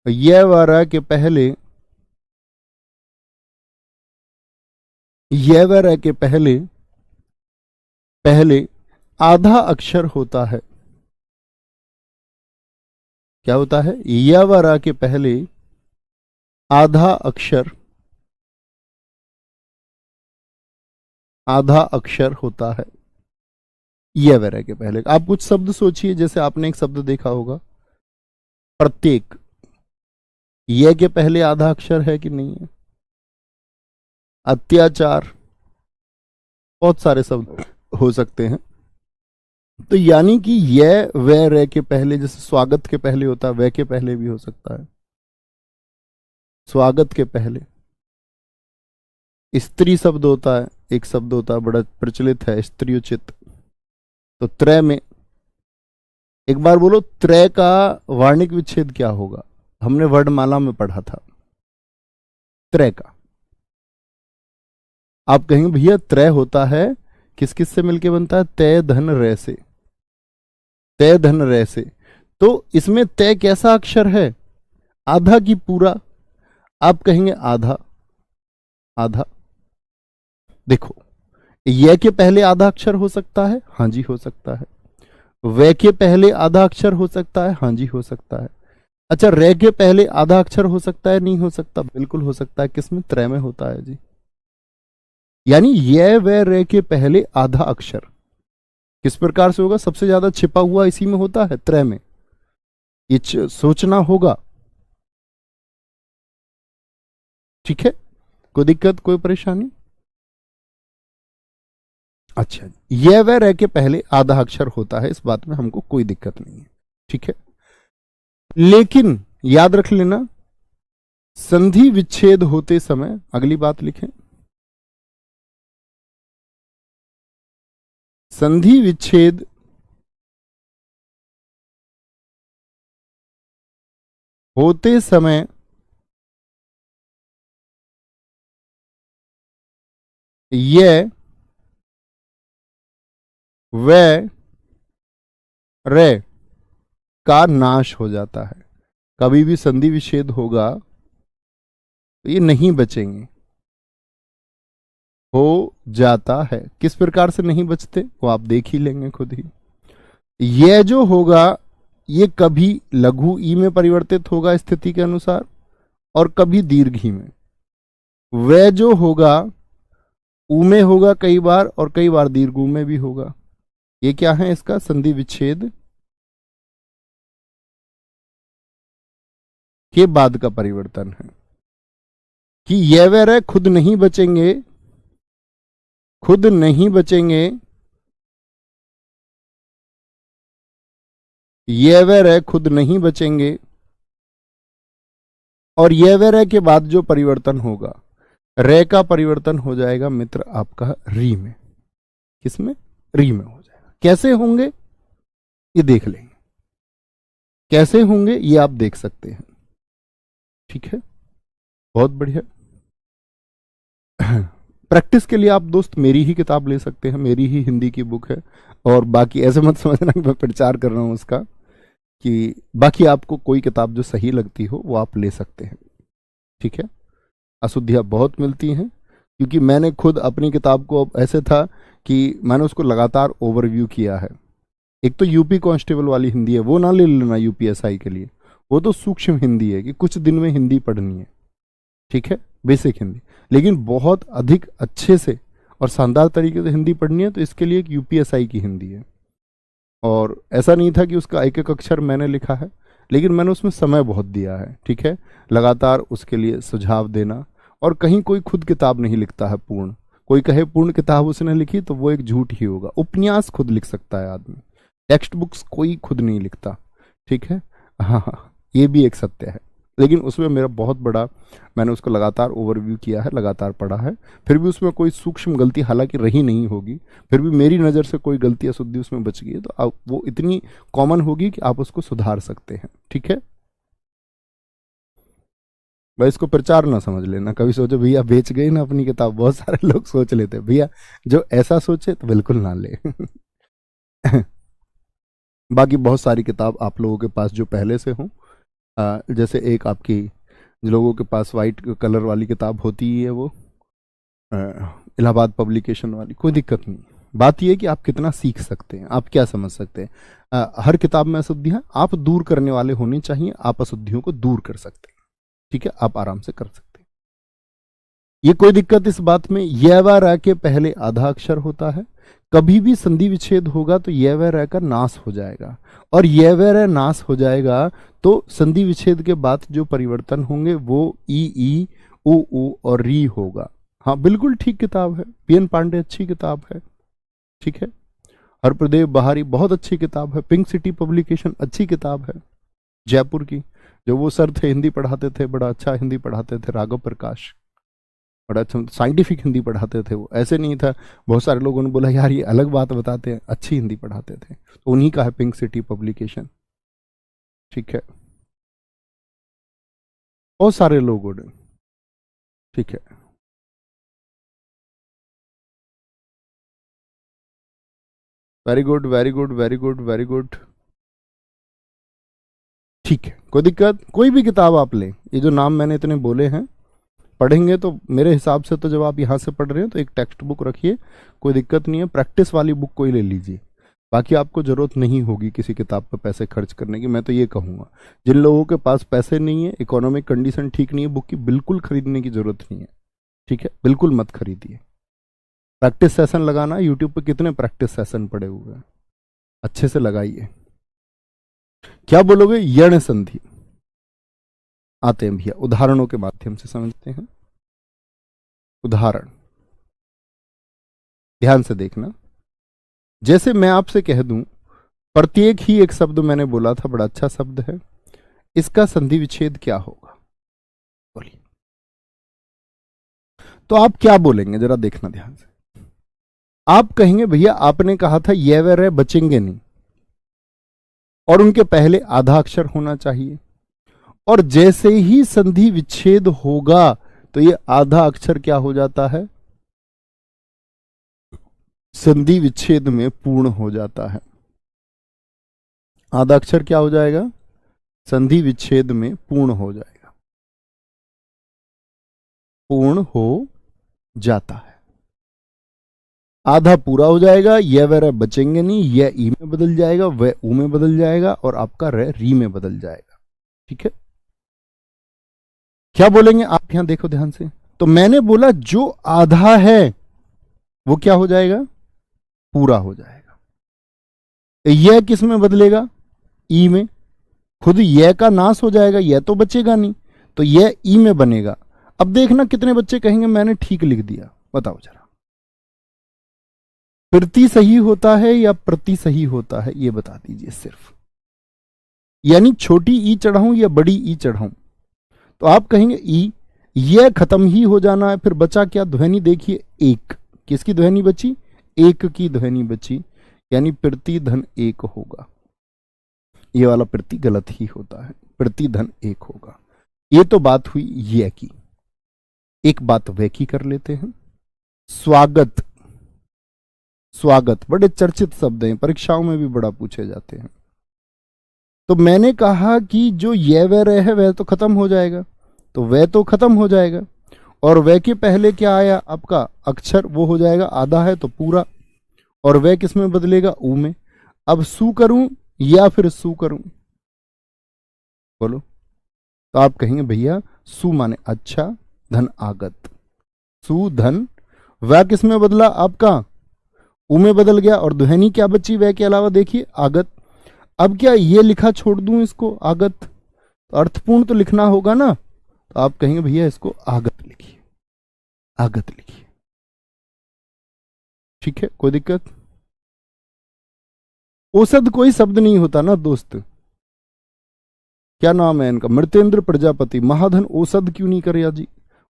य व र के पहले, य व र के पहले पहले आधा अक्षर होता है। क्या होता है? य व र के पहले आधा अक्षर, आधा अक्षर होता है य व र के पहले। आप कुछ शब्द सोचिए, जैसे आपने एक शब्द देखा होगा प्रत्येक, ये के पहले आधा अक्षर है कि नहीं है? अत्याचार, बहुत सारे शब्द हो सकते हैं। तो यानी कि ये व रे के पहले, जैसे स्वागत के पहले होता है, व के पहले भी हो सकता है। स्वागत के पहले स्त्री शब्द होता है, एक शब्द होता है बड़ा प्रचलित है, स्त्रीउचित। तो त्रय में, एक बार बोलो, त्रय का वार्णिक विच्छेद क्या होगा? हमने वर्णमाला में पढ़ा था त्रय का। आप कहेंगे भैया त्रय होता है किस किस से मिलके बनता है? तय धन रे से, तय धन रे से। तो इसमें तय कैसा अक्षर है? आधा की पूरा। आप कहेंगे आधा, आधा। देखो, ये के पहले आधा अक्षर हो सकता है, हाँ जी हो सकता है। वे के पहले आधा अक्षर हो सकता है, हाँ जी हो सकता है। अच्छा, रे के पहले आधा अक्षर हो सकता है, नहीं हो सकता? बिल्कुल हो सकता है। किसमें? त्रय में होता है जी। यानी ये व रे के पहले आधा अक्षर किस प्रकार से होगा? सबसे ज्यादा छिपा हुआ इसी में होता है, त्रय में। ये सोचना होगा, ठीक है। कोई दिक्कत, कोई परेशानी? अच्छा, ये व रे के पहले आधा अक्षर होता है, इस बात में हमको कोई दिक्कत नहीं है, ठीक है। लेकिन याद रख लेना, संधि विच्छेद होते समय, अगली बात लिखें, संधि विच्छेद होते समय ये व रे का नाश हो जाता है। कभी भी संधि विच्छेद होगा तो ये नहीं बचेंगे, हो जाता है। किस प्रकार से नहीं बचते वो आप देख ही लेंगे खुद ही। ये जो होगा ये कभी लघु ई में परिवर्तित होगा स्थिति के अनुसार, और कभी दीर्घ ई में। वह जो होगा ऊ में होगा कई बार, और कई बार दीर्घ ऊ में भी होगा। ये क्या है? इसका संधि विच्छेद के बाद का परिवर्तन है, कि ये व रे खुद नहीं बचेंगे, खुद नहीं बचेंगे, ये वे रह खुद नहीं बचेंगे, और ये वे रह के बाद जो परिवर्तन होगा, रे का परिवर्तन हो जाएगा मित्र आपका री में। किसमें? री में हो जाएगा। कैसे होंगे ये देख लेंगे, कैसे होंगे ये आप देख सकते हैं। ठीक है, बहुत बढ़िया। प्रैक्टिस के लिए आप दोस्त मेरी ही किताब ले सकते हैं, मेरी ही हिंदी की बुक है। और बाकी ऐसे मत समझना कि मैं प्रचार कर रहा हूं उसका, कि बाकी आपको कोई किताब जो सही लगती हो वो आप ले सकते हैं। ठीक है, अशुद्धियाँ बहुत मिलती हैं, क्योंकि मैंने खुद अपनी किताब को अब ऐसे था कि मैंने उसको लगातार ओवरव्यू किया है। एक तो यूपी कांस्टेबल वाली हिंदी है, वो ना ले लेना यूपीएसआई के लिए, वो तो सूक्ष्म हिंदी है कि कुछ दिन में हिंदी पढ़नी है। ठीक है, बेसिक हिंदी, लेकिन बहुत अधिक अच्छे से और शानदार तरीके से हिंदी पढ़नी है तो इसके लिए एक यूपीएसआई की हिंदी है। और ऐसा नहीं था कि उसका एक एक अक्षर मैंने लिखा है, लेकिन मैंने उसमें समय बहुत दिया है। ठीक है, लगातार उसके लिए सुझाव देना। और कहीं कोई खुद किताब नहीं लिखता है पूर्ण, कोई कहे पूर्ण किताब उसने लिखी तो वो एक झूठ ही होगा। उपन्यास खुद लिख सकता है आदमी, टेक्स्ट बुक्स कोई खुद नहीं लिखता। ठीक है, हाँ हाँ, ये भी एक सत्य है। लेकिन उसमें मेरा बहुत बड़ा, मैंने उसको लगातार ओवरव्यू किया है, लगातार पढ़ा है, फिर भी उसमें कोई सूक्ष्म गलती हालांकि रही नहीं होगी, फिर भी मेरी नज़र से कोई गलती अशुद्धि उसमें बच गई है तो आप वो इतनी कॉमन होगी कि आप उसको सुधार सकते हैं। ठीक है, भाई इसको प्रचार ना समझ लेना, कभी सोचो भैया बेच गई ना अपनी किताब। बहुत सारे लोग सोच लेते हैं, भैया जो ऐसा सोचे तो बिल्कुल ना ले। बाकी बहुत सारी किताब आप लोगों के पास जो पहले से हों, जैसे एक आपकी जिन लोगों के पास वाइट कलर वाली किताब होती ही है, वो इलाहाबाद पब्लिकेशन वाली, कोई दिक्कत नहीं। बात यह है कि आप कितना सीख सकते हैं, आप क्या समझ सकते हैं। हर किताब में अशुद्धियां आप दूर करने वाले होने चाहिए, आप अशुद्धियों को दूर कर सकते हैं। ठीक है, आप आराम से कर सकते हैं, ये कोई दिक्कत इस बात में। य व र के पहले आधा अक्षर होता है, कभी भी संधि विच्छेद होगा तो य व र का नाश हो जाएगा, और य व र नाश हो जाएगा तो संधि विच्छेद के बाद जो परिवर्तन होंगे वो ई उ और री होगा। हाँ बिल्कुल ठीक किताब है, पीएन पांडे अच्छी किताब है। ठीक है, हरप्रदेव बहारी बहुत अच्छी किताब है, पिंक सिटी पब्लिकेशन अच्छी किताब है जयपुर की। जो वो सर थे हिंदी पढ़ाते थे, बड़ा अच्छा हिंदी पढ़ाते थे, राघव प्रकाश, बड़ा अच्छा साइंटिफिक हिंदी पढ़ाते थे वो, ऐसे नहीं था। बहुत सारे लोगों ने बोला यार ये अलग बात बताते हैं, अच्छी हिंदी पढ़ाते थे, तो उन्हीं का है पिंक सिटी पब्लिकेशन। ठीक है, बहुत सारे लोगों ने। ठीक है, very good very good very good very good. ठीक है, कोई दिक्कत, कोई भी किताब आप लें, ये जो नाम मैंने इतने बोले हैं पढ़ेंगे तो मेरे हिसाब से तो जब आप यहाँ से पढ़ रहे हैं तो एक टेक्स्ट बुक रखिए, कोई दिक्कत नहीं है, प्रैक्टिस वाली बुक कोई ले लीजिए। बाकी आपको जरूरत नहीं होगी किसी किताब पर पैसे खर्च करने की। मैं तो ये कहूँगा जिन लोगों के पास पैसे नहीं है, इकोनॉमिक कंडीशन ठीक नहीं है, बुक की बिल्कुल खरीदने की जरूरत नहीं है। ठीक है, बिल्कुल मत खरीदिए। प्रैक्टिस सेशन लगाना, यूट्यूब पे कितने प्रैक्टिस सेशन पड़े हुए हैं, अच्छे से लगाइए। क्या बोलोगे? यण संधि आते हैं भैया, उदाहरणों के माध्यम से समझते हैं। उदाहरण ध्यान से देखना, जैसे मैं आपसे कह दूं प्रत्येक ही एक शब्द मैंने बोला था, बड़ा अच्छा शब्द है, इसका संधि विच्छेद क्या होगा, बोलिए। तो आप क्या बोलेंगे जरा देखना ध्यान से। आप कहेंगे भैया आपने कहा था ये व रे बचेंगे नहीं, और उनके पहले आधा अक्षर होना चाहिए, और जैसे ही संधि विच्छेद होगा तो ये आधा अक्षर क्या हो जाता है, संधि विच्छेद में पूर्ण हो जाता है। आधा अक्षर क्या हो जाएगा, संधि विच्छेद में पूर्ण हो जाएगा, पूर्ण हो जाता है। आधा पूरा हो जाएगा, यह व रे बचेंगे नहीं, यह ई में बदल जाएगा, वह ऊ में बदल जाएगा, और आपका रे री में बदल जाएगा। ठीक है, क्या बोलेंगे आप यहां देखो ध्यान से। तो मैंने बोला जो आधा है वो क्या हो जाएगा, पूरा हो जाएगा। यह किस में बदलेगा, ई में, खुद यह का नाश हो जाएगा, यह तो बचेगा नहीं, तो यह ई में बनेगा। अब देखना कितने बच्चे कहेंगे मैंने ठीक लिख दिया, बताओ जरा। प्रति सही होता है या प्रति सही होता है, ये बता दीजिए सिर्फ। यानी छोटी ई चढ़ाऊं या बड़ी ई चढ़ाऊं? तो आप कहेंगे ई, यह खत्म ही हो जाना है, फिर बचा क्या? ध्वनि देखिए, एक। किसकी ध्वनि बची? एक की ध्वनि बची, यानी प्रति धन एक होगा। ये वाला प्रति गलत ही होता है, प्रति धन एक होगा। ये तो बात हुई ये की। एक बात वे की कर लेते हैं। स्वागत, स्वागत बड़े चर्चित शब्द हैं, परीक्षाओं में भी बड़ा पूछे जाते हैं। तो मैंने कहा कि जो ये वह रह है वह तो खत्म हो जाएगा, तो वह तो खत्म हो जाएगा, और वह के पहले क्या आया आपका अक्षर, वो हो जाएगा आधा है तो पूरा, और वह किस में बदलेगा? ऊ में। अब सु करूं या फिर सु करूं, बोलो? तो आप कहेंगे भैया सु माने अच्छा, धन आगत, सु धन। वह किस में बदला आपका? ऊ में बदल गया, और ध्वनि क्या बची वह के अलावा? देखिए आगत। अब क्या ये लिखा छोड़ दूं इसको आगत? तो अर्थपूर्ण तो लिखना होगा ना, तो आप कहेंगे भैया इसको आगत लिखिए, आगत लिखिए। ठीक है, कोई दिक्कत? औसत कोई शब्द नहीं होता ना दोस्त। क्या नाम है इनका? मृतेंद्र प्रजापति। महाधन औषध क्यों नहीं करे जी?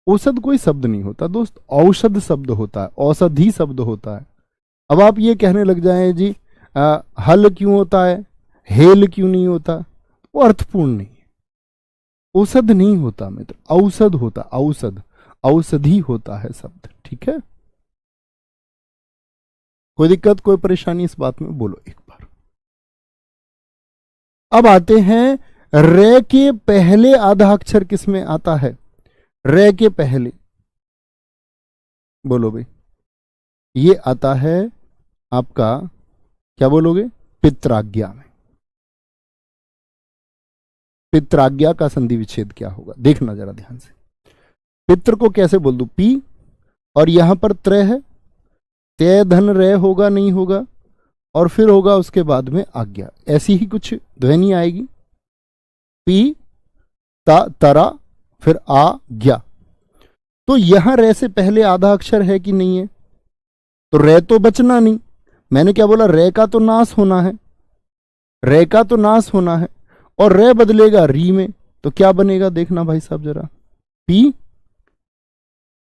औषध कोई शब्द नहीं होता दोस्त, औषध शब्द होता है, औषधि शब्द होता है। अब आप ये कहने लग जाए जी हल क्यों होता है, हेल क्यों नहीं होता, वो अर्थपूर्ण नहीं है। औषध नहीं होता मित्र, औषध होता, औषध, औषधि होता है शब्द। ठीक है, कोई दिक्कत, कोई परेशानी इस बात में? बोलो एक बार। अब आते हैं रे के पहले आधा अक्षर किस में आता है? रे के पहले, बोलो भाई। ये आता है आपका, क्या बोलोगे? पित्राज्ञा में। पित्राज्ञा का संधि विच्छेद क्या होगा? देखना जरा ध्यान से। पित्र को कैसे बोल दूं? पी, और यहां पर त्रय है, तय धन रे होगा, नहीं होगा, और फिर होगा उसके बाद में आज्ञा। ऐसी ही कुछ ध्वनि आएगी, पी तरा, फिर आ ज्ञा। तो यहां रे से पहले आधा अक्षर है कि नहीं है? तो रे तो बचना नहीं। मैंने क्या बोला? रे का तो नाश होना है, रे का तो नाश होना है, और रे बदलेगा री में, तो क्या बनेगा? देखना भाई साहब जरा, पी,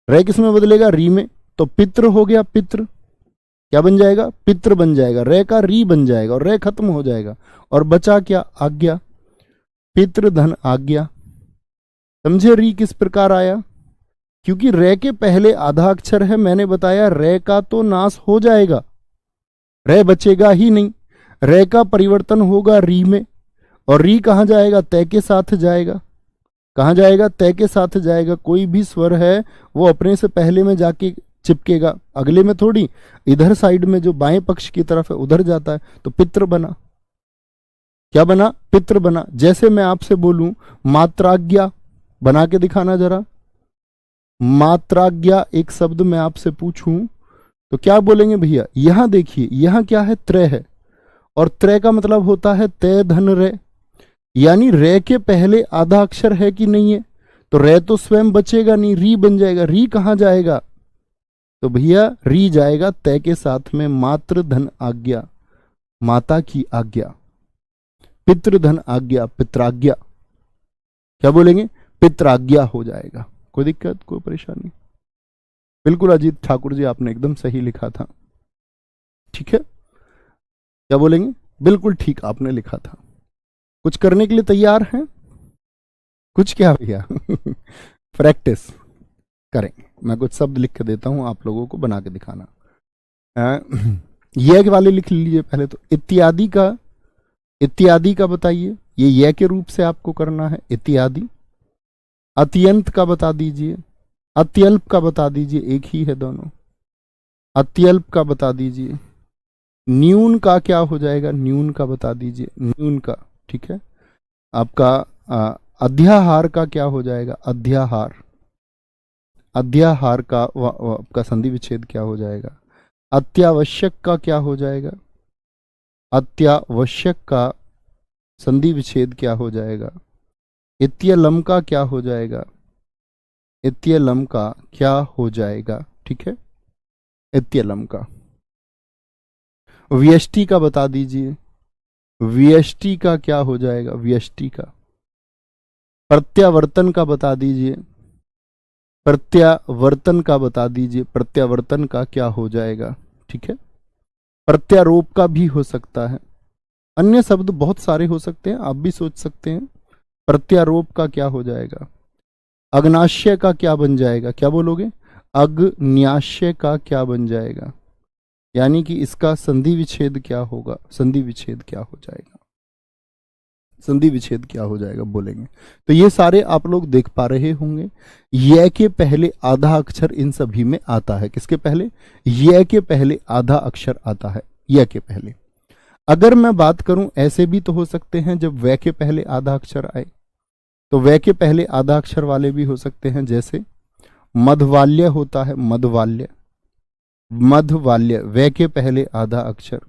रे किस में बदलेगा? री में, तो पित्र हो गया, पित्र। क्या बन जाएगा? पित्र बन जाएगा, रे का री बन जाएगा, और रे खत्म हो जाएगा, और बचा क्या? आज्ञा। पित्र धन आज्ञा। समझे री किस प्रकार आया? क्योंकि रे के पहले आधा अक्षर है, मैंने बताया रे का तो नाश हो जाएगा, रे बचेगा ही नहीं, रे का परिवर्तन होगा री में, और री कहां जाएगा? तय के साथ जाएगा। कहां जाएगा? तय के साथ जाएगा। कोई भी स्वर है वो अपने से पहले में जाके चिपकेगा, अगले में थोड़ी। इधर साइड में जो बाएं पक्ष की तरफ है उधर जाता है, तो पित्र बना। क्या बना? पित्र बना। जैसे मैं आपसे बोलूं मात्राज्ञा, बना के दिखाना जरा। मात्राज्ञा एक शब्द मैं आपसे पूछूं तो क्या बोलेंगे भैया? यहां देखिए, यहां क्या है? त्रय है, और त्रय का मतलब होता है तय धन रे, यानी रे के पहले आधा अक्षर है कि नहीं है? तो रे तो स्वयं बचेगा नहीं, री बन जाएगा। री कहां जाएगा? तो भैया री जाएगा तय के साथ में, मात्र धन आज्ञा, माता की आज्ञा। पितृ धन आज्ञा, पित्राज्ञा। क्या बोलेंगे? पित्राज्ञा हो जाएगा। कोई दिक्कत, कोई परेशानी? बिल्कुल अजीत ठाकुर जी, आपने एकदम सही लिखा था। ठीक है, क्या बोलेंगे? बिल्कुल ठीक आपने लिखा था। कुछ करने के लिए तैयार हैं? कुछ क्या भैया? प्रैक्टिस करेंगे। मैं कुछ शब्द लिख के देता हूं, आप लोगों को बना के दिखाना। ये वाले लिख लीजिए पहले तो। इत्यादि का, इत्यादि का बताइए, ये के रूप से आपको करना है। इत्यादि। अत्यंत का बता दीजिए, अत्यल्प का बता दीजिए, एक ही है दोनों। अत्यल्प का बता दीजिए। न्यून का क्या हो जाएगा? न्यून का बता दीजिए, न्यून का। ठीक है, आपका अध्याहार का क्या हो जाएगा? अध्याहार। अध्याहार का आपका संधि विच्छेद क्या हो जाएगा? अत्यावश्यक का क्या हो जाएगा? अत्यावश्यक का संधि विच्छेद क्या हो जाएगा? इत्यलम का क्या हो जाएगा? इत्यलम का क्या हो जाएगा? ठीक है, इत्यलम का। व्यष्टि का बता दीजिए, व्यष्टि का क्या हो जाएगा, व्यष्टि का। प्रत्यावर्तन का बता दीजिए, प्रत्यावर्तन का बता दीजिए, प्रत्यावर्तन का क्या हो जाएगा, ठीक है। प्रत्यारोप का भी हो सकता है, अन्य शब्द बहुत सारे हो सकते हैं, आप भी सोच सकते हैं। प्रत्यारोप का क्या हो जाएगा, अग्न्याशय का क्या बन जाएगा, क्या बोलोगे, अग्न्याशय का क्या बन जाएगा, यानी कि इसका संधि विच्छेद क्या होगा, संधि विच्छेद क्या हो जाएगा, संधि विच्छेद क्या हो जाएगा बोलेंगे। तो ये सारे आप लोग देख पा रहे होंगे। य के पहले आधा अक्षर इन सभी में आता है, किसके पहले, य के पहले आधा अक्षर आता है, य के पहले। अगर मैं बात करूं ऐसे भी तो हो सकते हैं जब व के पहले आधा अक्षर आए, तो व के पहले आधा अक्षर वाले भी हो सकते हैं, जैसे मधवाल्य होता है, मधवाल्य, मधवाल्य व के पहले आधा अक्षर।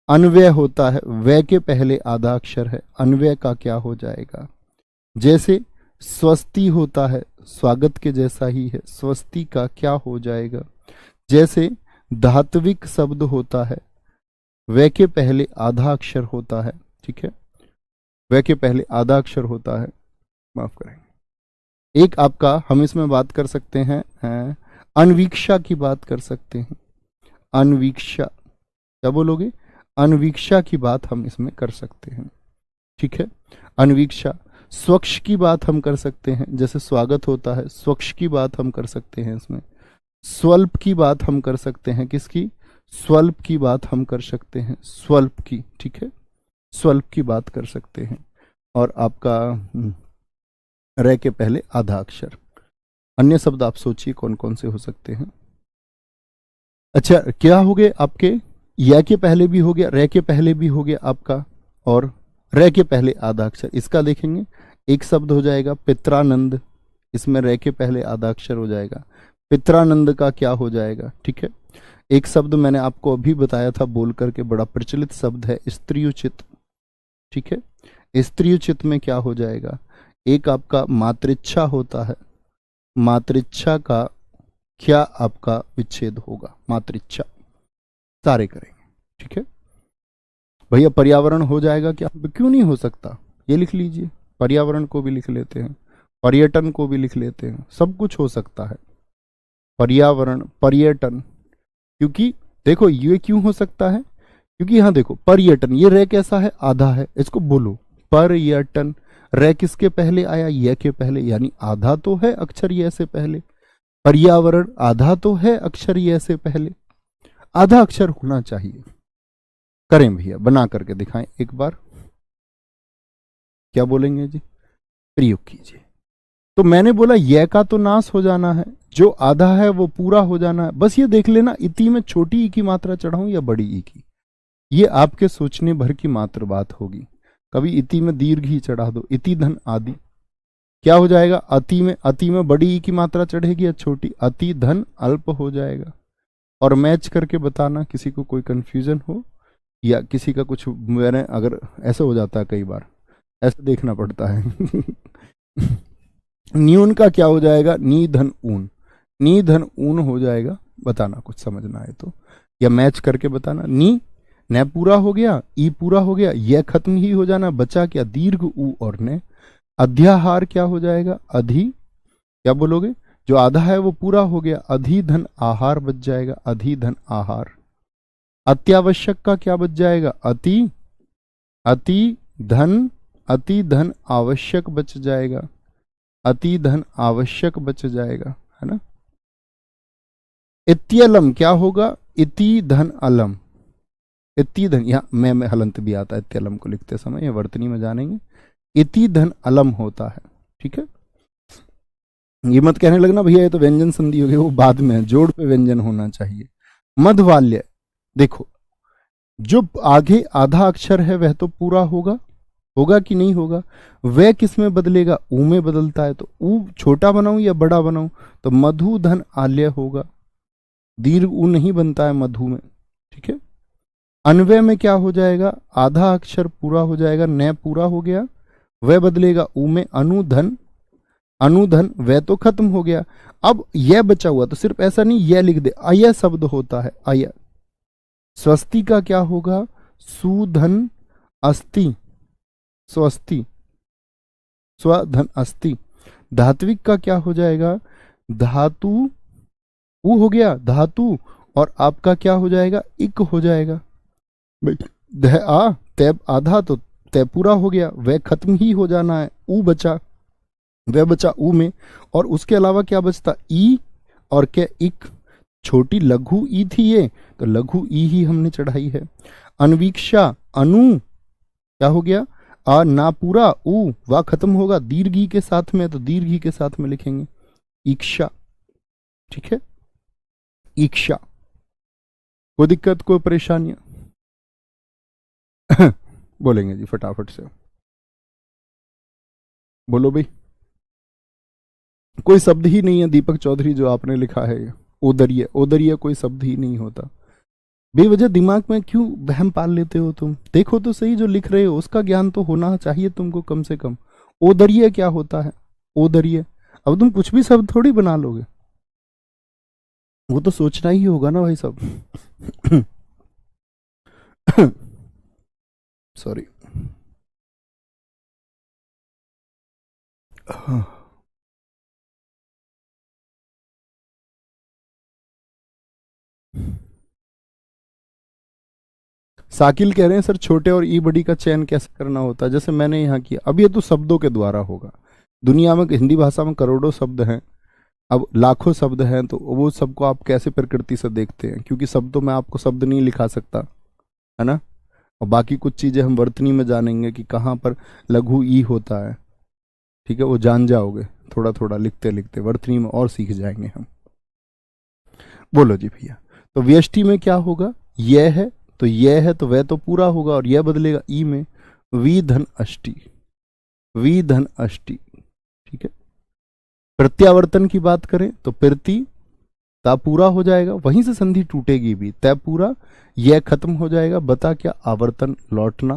अन्वय होता है, व के पहले आधा अक्षर है, अन्वय का क्या हो जाएगा। जैसे स्वस्ति होता है, स्वागत के जैसा ही है, स्वस्ति का क्या हो जाएगा। जैसे धात्विक शब्द होता है, व के पहले आधा अक्षर होता है, ठीक है, व के पहले आधा अक्षर होता है, माफ करेंगे। एक आपका हम इसमें बात कर सकते हैं, अनवीक्षा की बात कर सकते हैं, अनवीक्षा, क्या बोलोगे, अनवीक्षा की बात हम इसमें कर सकते हैं, ठीक है, अनवीक्षा। स्वच्छ की बात हम कर सकते हैं, जैसे स्वागत होता है, स्वच्छ की बात हम कर सकते हैं इसमें। स्वल्प की बात हम कर सकते हैं, किसकी, स्वल्प की बात हम कर सकते हैं, स्वल्प की, ठीक है, स्वल्प की बात कर सकते हैं। और आपका र के पहले आधा अक्षर। अन्य शब्द आप सोचिए कौन कौन से हो सकते हैं। अच्छा, क्या हो गए आपके, या के पहले भी हो गया, र के पहले भी हो गया आपका, और र के पहले आधा अक्षर। इसका देखेंगे, एक शब्द हो जाएगा पित्रानंद, इसमें र के पहले आधा अक्षर हो जाएगा, पित्रानंद का क्या हो जाएगा, ठीक है। एक शब्द मैंने आपको अभी बताया था बोल करके, बड़ा प्रचलित शब्द है स्त्रियोचित, ठीक है। स्त्रियोचित में क्या हो जाएगा, एक आपका मातृच्छा होता है, मातृच्छा का क्या आपका विच्छेद होगा, मातृच्छा, सारे करेंगे, ठीक है। भैया पर्यावरण हो जाएगा क्या, क्यों नहीं हो सकता, ये लिख लीजिए, पर्यावरण को भी लिख लेते हैं, पर्यटन को भी लिख लेते हैं, सब कुछ हो सकता है, पर्यावरण, पर्यटन। क्योंकि देखो ये क्यों हो सकता है, क्योंकि यहां देखो पर्यटन, ये रे कैसा है, आधा है, इसको बोलो पर्यटन। रे किसके पहले आया, ये के पहले, यानी आधा तो है अक्षर ये से पहले। पर्यावरण आधा तो है अक्षर ये से पहले, आधा अक्षर होना चाहिए। करें भैया, बना करके दिखाएं एक बार, क्या बोलेंगे जी, प्रयोग कीजिए। तो मैंने बोला ये का तो नाश हो जाना है, जो आधा है वो पूरा हो जाना है। बस ये देख लेना इति में छोटी ई की मात्रा चढ़ाऊं या बड़ी ई की, ये आपके सोचने भर की मात्र बात होगी। कभी इति में दीर्घ ही चढ़ा दो, इति धन आदि, क्या हो जाएगा, अति में बड़ी ई की मात्रा चढ़ेगी या छोटी, अति धन अल्प हो जाएगा। और मैच करके बताना, किसी को कोई कंफ्यूजन हो या किसी का कुछ, मैंने अगर ऐसा हो जाता है कई बार, ऐसा देखना पड़ता है। न्यून का क्या हो जाएगा, नी धन ऊन, नी धन ऊन हो जाएगा, बताना कुछ समझना है तो, या मैच करके बताना। नी न पूरा हो गया, ई पूरा हो गया, यह खत्म ही हो जाना, बचा क्या, दीर्घ ऊ और ने। अध्याहार क्या हो जाएगा, अधि, क्या बोलोगे, जो आधा है वो पूरा हो गया, अधि धन आहार बच जाएगा, अधि धन आहार। अत्यावश्यक का क्या बच जाएगा, अति, अति धन आवश्यक बच जाएगा, अति धन आवश्यक बच जाएगा, है ना। इत्यलम क्या होगा, इति धन अलम, इति धन, यहाँ मैं हलंत भी आता है इत्यलम को लिखते समय, ये वर्तनी में जानेंगे। इति धन अलम होता है, ठीक है। ये मत कहने लगना भैया ये तो व्यंजन संधि हो गई, वो बाद में है, जोड़ पे व्यंजन होना चाहिए। मधवाल्य, देखो जो आगे आधा अक्षर है वह तो पूरा होगा, होगा कि नहीं होगा, वह किस में बदलेगा, ऊ में बदलता है, तो ऊ छोटा बनाऊं या बड़ा बनाऊं, तो मधु धन आल्य होगा, दीर्घ ऊ नहीं बनता है मधु में, ठीक है। अन्वय में क्या हो जाएगा, आधा अक्षर पूरा हो जाएगा, न पूरा हो गया, वह बदलेगा ऊ में, अनुधन, अनुधन वह तो खत्म हो गया। अब यह बचा हुआ, तो सिर्फ ऐसा नहीं यह लिख दे, आया शब्द होता है, आया, स्वस्ति का क्या होगा? सुधन अस्ति, स्वस्ति, स्वधन अस्ति। धात्विक का क्या हो जाएगा? धातु उ हो गया धातु, और आपका क्या हो जाएगा? इक हो जाएगा। ध आ तैब आधा, तो तय पूरा हो गया, वह खत्म ही हो जाना है। ऊ बचा, वह बचा ऊ में, और उसके अलावा क्या बचता? ई और क्या? इक। छोटी लघु ई थी ये, तो लघु ई ही हमने चढ़ाई है। अनवीक्षा, अनु क्या हो गया? आ ना पूरा, ऊ वाह खत्म होगा, दीर्घ ई के साथ में, तो दीर्घ ई के साथ में लिखेंगे इक्षा। ठीक है, इक्षा। कोई दिक्कत, कोई परेशानियां? बोलेंगे जी फटाफट से, बोलो भाई। कोई शब्द ही नहीं है दीपक चौधरी जो आपने लिखा है, ओदरिया, ओदरिया कोई शब्द ही नहीं होता। बेवजह दिमाग में क्यों वहम पाल लेते हो तुम? देखो तो सही, जो लिख रहे हो उसका ज्ञान तो होना चाहिए तुमको कम से कम। ओदरिया क्या होता है? ओदरिया, अब तुम कुछ भी शब्द थोड़ी बना लोगे, वो तो सोचना ही होगा ना भाई साहब। सॉरी। साकिल कह रहे हैं सर छोटे और ई बड़ी का चयन कैसे करना होता है? जैसे मैंने यहाँ किया। अब ये तो शब्दों के द्वारा होगा। दुनिया में हिंदी भाषा में करोड़ों शब्द हैं, अब लाखों शब्द हैं, तो वो सबको आप कैसे प्रकृति से देखते हैं? क्योंकि शब्दों में आपको शब्द नहीं लिखा सकता, है ना। और बाकी कुछ चीजें हम वर्तनी में जानेंगे कि कहाँ पर लघु ई होता है। ठीक है, वो जान जाओगे थोड़ा थोड़ा लिखते लिखते, वर्तनी में और सीख जाएंगे हम। बोलो जी भैया। तो व्यष्टि में क्या होगा? यह है, तो यह है तो वह तो पूरा होगा, और यह बदलेगा ई में। वी धन अष्टि, वी धन अष्टि। ठीक है। प्रत्यावर्तन की बात करें तो प्रति ता पूरा हो जाएगा, वहीं से संधि टूटेगी भी, तय पूरा, यह खत्म हो जाएगा, बता क्या? आवर्तन, लौटना।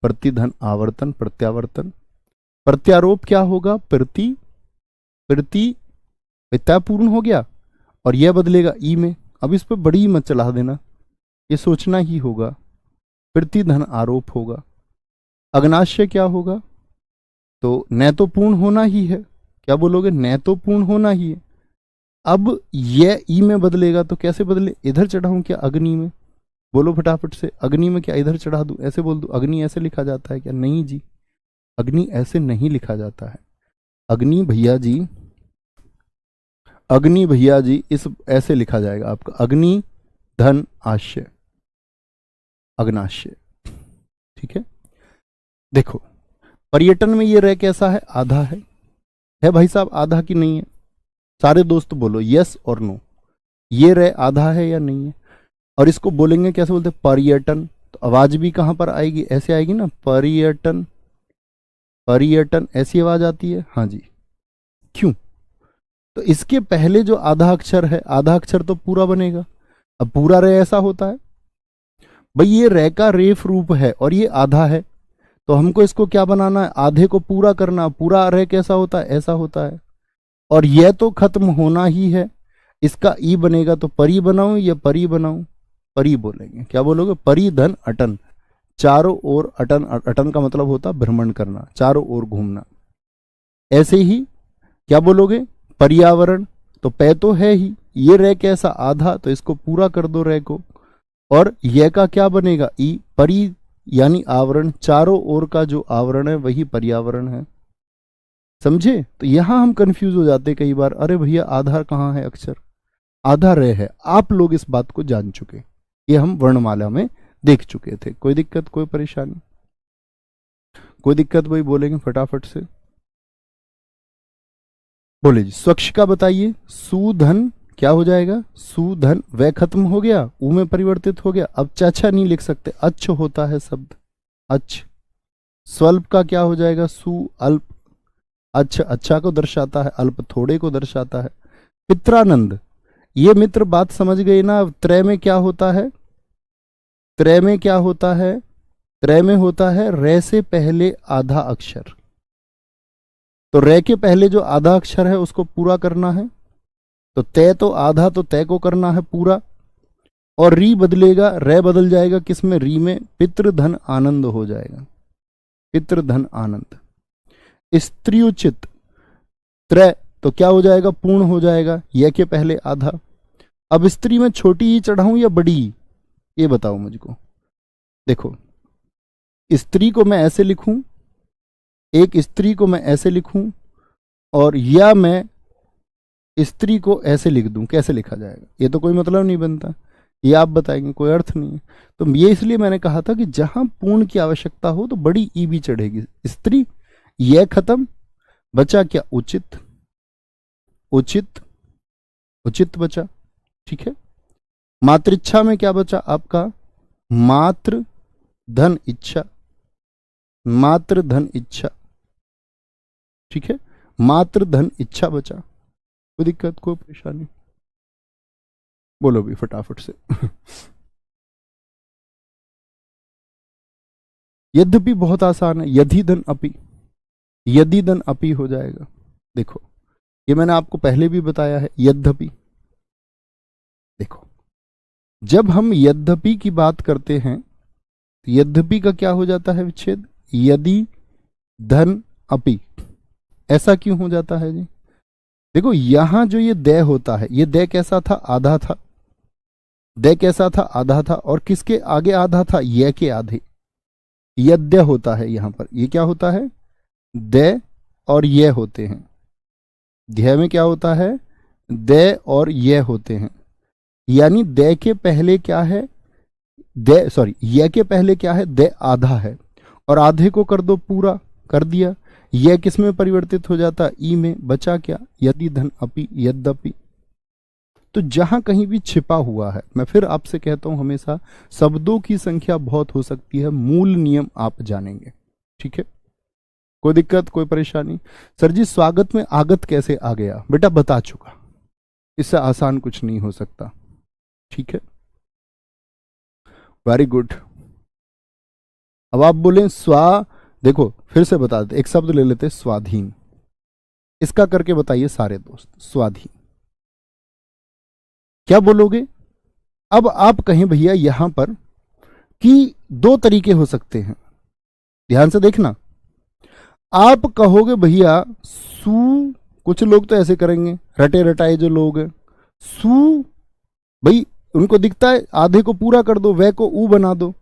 प्रतिधन आवर्तन, प्रत्यावर्तन। प्रत्यारोप क्या होगा? प्रति, प्रति तय पूर्ण हो गया, और यह बदलेगा ई में। अब इस पर बड़ी मत चला देना, ये सोचना ही होगा। प्रतिधन आरोप होगा। अग्नाशय क्या होगा? तो न तो पूर्ण होना ही है, क्या बोलोगे? न तो पूर्ण होना ही है। अब यह ई में बदलेगा, तो कैसे बदले? इधर चढ़ाऊं क्या अग्नि में? बोलो फटाफट से, अग्नि में क्या इधर चढ़ा दूं? ऐसे बोल दूं अग्नि ऐसे लिखा जाता है क्या? नहीं जी, अग्नि ऐसे नहीं लिखा जाता है। अग्नि भैया जी, अग्नि भैया जी इस ऐसे लिखा जाएगा आपका, अग्नि धन आश्य, अग्नाश्य। ठीक है। देखो पर्यटन में ये रह कैसा है? आधा है भाई साहब, आधा की नहीं है? सारे दोस्त बोलो यस और नो, ये रह आधा है या नहीं है? और इसको बोलेंगे कैसे? बोलते पर्यटन, तो आवाज भी कहां पर आएगी? ऐसे आएगी ना, पर्यटन, पर्यटन, ऐसी आवाज आती है। हाँ जी, क्यों? तो इसके पहले जो आधा अक्षर है, आधा अक्षर तो पूरा बनेगा। अब पूरा रे ऐसा होता है भाई, ये रे का रेफ रूप है और ये आधा है, तो हमको इसको क्या बनाना है? आधे को पूरा करना। पूरा रे कैसा होता है? ऐसा होता है। और यह तो खत्म होना ही है, इसका ई बनेगा, तो परी बनाऊं या परी बनाऊं? परी बोलेंगे। क्या बोलोगे? परी धन अटन, चारों ओर अटन, अटन का मतलब होता भ्रमण करना, चारों ओर घूमना। ऐसे ही क्या बोलोगे? पर्यावरण, तो पै तो है ही, ये रे कैसा? आधा, तो इसको पूरा कर दो रे को, और यह का क्या बनेगा? ई। परी यानी आवरण, चारों ओर का जो आवरण है वही पर्यावरण है। समझे? तो यहां हम कंफ्यूज हो जाते कई बार, अरे भैया आधार कहाँ है अक्षर? आधा रे है। आप लोग इस बात को जान चुके, ये हम वर्णमाला में देख चुके थे। कोई दिक्कत, कोई परेशानी? कोई दिक्कत भाई, बोलेंगे फटाफट से, बोले जी। स्वच्छ का बताइए। सुधन क्या हो जाएगा? सुधन, वह खत्म हो गया, ऊ में परिवर्तित हो गया। अब चाचा नहीं लिख सकते, अच्छ होता है शब्द, अच्छ। स्वल्प का क्या हो जाएगा? सु अल्प, अच्छा अच्छा को दर्शाता है, अल्प थोड़े को दर्शाता है। पित्रानंद, ये मित्र बात समझ गए ना? त्रय में क्या होता है? त्रय में क्या होता है? त्रय में होता है रे से पहले आधा अक्षर, तो रे के पहले जो आधा अक्षर है उसको पूरा करना है। तो तय तो आधा, तो तय को करना है पूरा, और री बदलेगा, रे बदल जाएगा किसमें, री में, पितृधन आनंद हो जाएगा, पितृधन आनंद। स्त्रियोचित, त्रय तो क्या हो जाएगा, पूर्ण हो जाएगा, यह के पहले आधा। अब स्त्री में छोटी ही चढ़ाऊं या बड़ी, ये बताओ मुझको। देखो, स्त्री को मैं ऐसे लिखूं, एक स्त्री को मैं ऐसे लिखूं, और या मैं स्त्री को ऐसे लिख दूं, कैसे लिखा जाएगा, ये तो कोई मतलब नहीं बनता, ये आप बताएंगे, कोई अर्थ नहीं है। तो ये इसलिए मैंने कहा था कि जहां पूर्ण की आवश्यकता हो तो बड़ी ई भी चढ़ेगी। स्त्री, यह खत्म, बचा क्या, उचित, उचित, उचित बचा, ठीक है। मातृच्छा में क्या बचा आपका, मातृ धन इच्छा, मातृ धन इच्छा, ठीक है, मातृ धन इच्छा बचा। कोई दिक्कत, कोई परेशानी, बोलो भी फटाफट से। यद्यपि बहुत आसान है, यदि धन अपि, यदि धन अपि हो जाएगा। देखो, ये मैंने आपको पहले भी बताया है, यद्यपि। देखो, जब हम यद्यपि की बात करते हैं तो यद्यपि का क्या हो जाता है विच्छेद, यदि धन अपि। ऐसा क्यों हो जाता है जी, देखो यहां जो ये दय होता है, ये दय कैसा था, आधा था, दय कैसा था, आधा था, और किसके आगे आधा था, य के आधे, यद्य होता है यहां पर। ये क्या होता है, दय और ये होते हैं, ध्याय में क्या होता है, दय और ये होते हैं। यानी दय के पहले क्या है, दय सॉरी ये के पहले क्या है, दय आधा है, और आधे को कर दो पूरा, कर दिया, यह किस में परिवर्तित हो जाता, ई में, बचा क्या, यदि धन अपि, यद्यपि। तो जहां कहीं भी छिपा हुआ है, मैं फिर आपसे कहता हूं हमेशा, शब्दों की संख्या बहुत हो सकती है, मूल नियम आप जानेंगे, ठीक है। कोई दिक्कत, कोई परेशानी। सर जी स्वागत में आगत कैसे आ गया, बेटा बता चुका, इससे आसान कुछ नहीं हो सकता, ठीक है, वेरी गुड। अब आप बोलें स्वा, देखो फिर से बता देते, एक शब्द ले लेते, स्वाधीन, इसका करके बताइए सारे दोस्त, स्वाधीन क्या बोलोगे। अब आप कहें भैया यहां पर कि दो तरीके हो सकते हैं, ध्यान से देखना। आप कहोगे भैया सू, कुछ लोग तो ऐसे करेंगे, रटे रटाए जो लोग हैं, सू, भाई उनको दिखता है आधे को पूरा कर दो, वह को ऊ बना दो,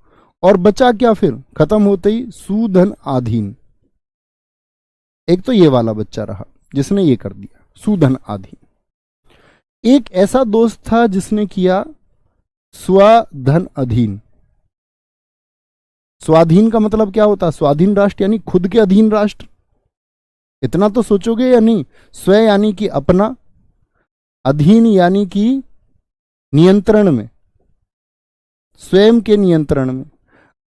और बचा क्या फिर खत्म होते ही सुधन आधीन। एक तो ये वाला बच्चा रहा जिसने ये कर दिया, सुधन आधीन। एक ऐसा दोस्त था जिसने किया स्वधन अधीन। स्वाधीन का मतलब क्या होता है, स्वाधीन राष्ट्र यानी खुद के अधीन राष्ट्र, इतना तो सोचोगे या नहीं। स्व यानी कि अपना, अधीन यानी कि नियंत्रण में, स्वयं के नियंत्रण में।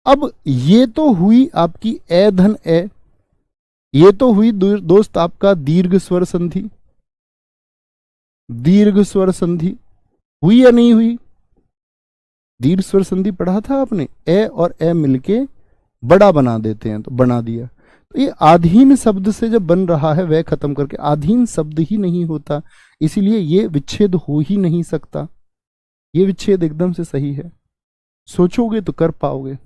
अब ये तो हुई आपकी ए धन ए, ये तो हुई दोस्त आपका दीर्घ स्वर संधि, दीर्घ स्वर संधि हुई या नहीं हुई, दीर्घ स्वर संधि पढ़ा था आपने, ए और ए मिलके बड़ा बना देते हैं, तो बना दिया। तो ये आधीन शब्द से जब बन रहा है वह खत्म करके, आधीन शब्द ही नहीं होता, इसीलिए ये विच्छेद हो ही नहीं सकता, ये विच्छेद एकदम से सही है, सोचोगे तो कर पाओगे।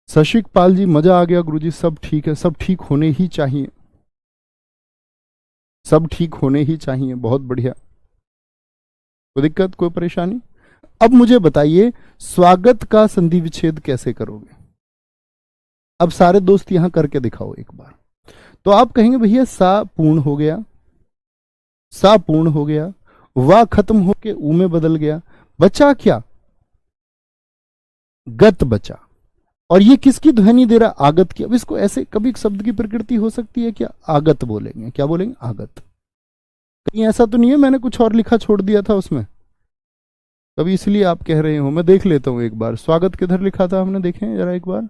शशिक पाल जी मजा आ गया गुरुजी, सब ठीक है, सब ठीक होने ही चाहिए, सब ठीक होने ही चाहिए, बहुत बढ़िया, कोई दिक्कत, कोई परेशानी। अब मुझे बताइए स्वागत का संधि विच्छेद कैसे करोगे। अब सारे दोस्त यहां करके दिखाओ एक बार। तो आप कहेंगे भैया सा पूर्ण हो गया, सा पूर्ण हो गया, वा खत्म होके ऊ में बदल गया, बचा क्या, गत बचा। और ये किसकी ध्वनि दे रहा, आगत की। अब इसको ऐसे कभी शब्द की प्रकृति हो सकती है क्या, आगत बोलेंगे, क्या बोलेंगे, आगत। कहीं ऐसा तो नहीं है मैंने कुछ और लिखा छोड़ दिया था उसमें कभी, इसलिए आप कह रहे हो। मैं देख लेता हूं एक बार, स्वागत किधर लिखा था हमने, देखें जरा एक बार,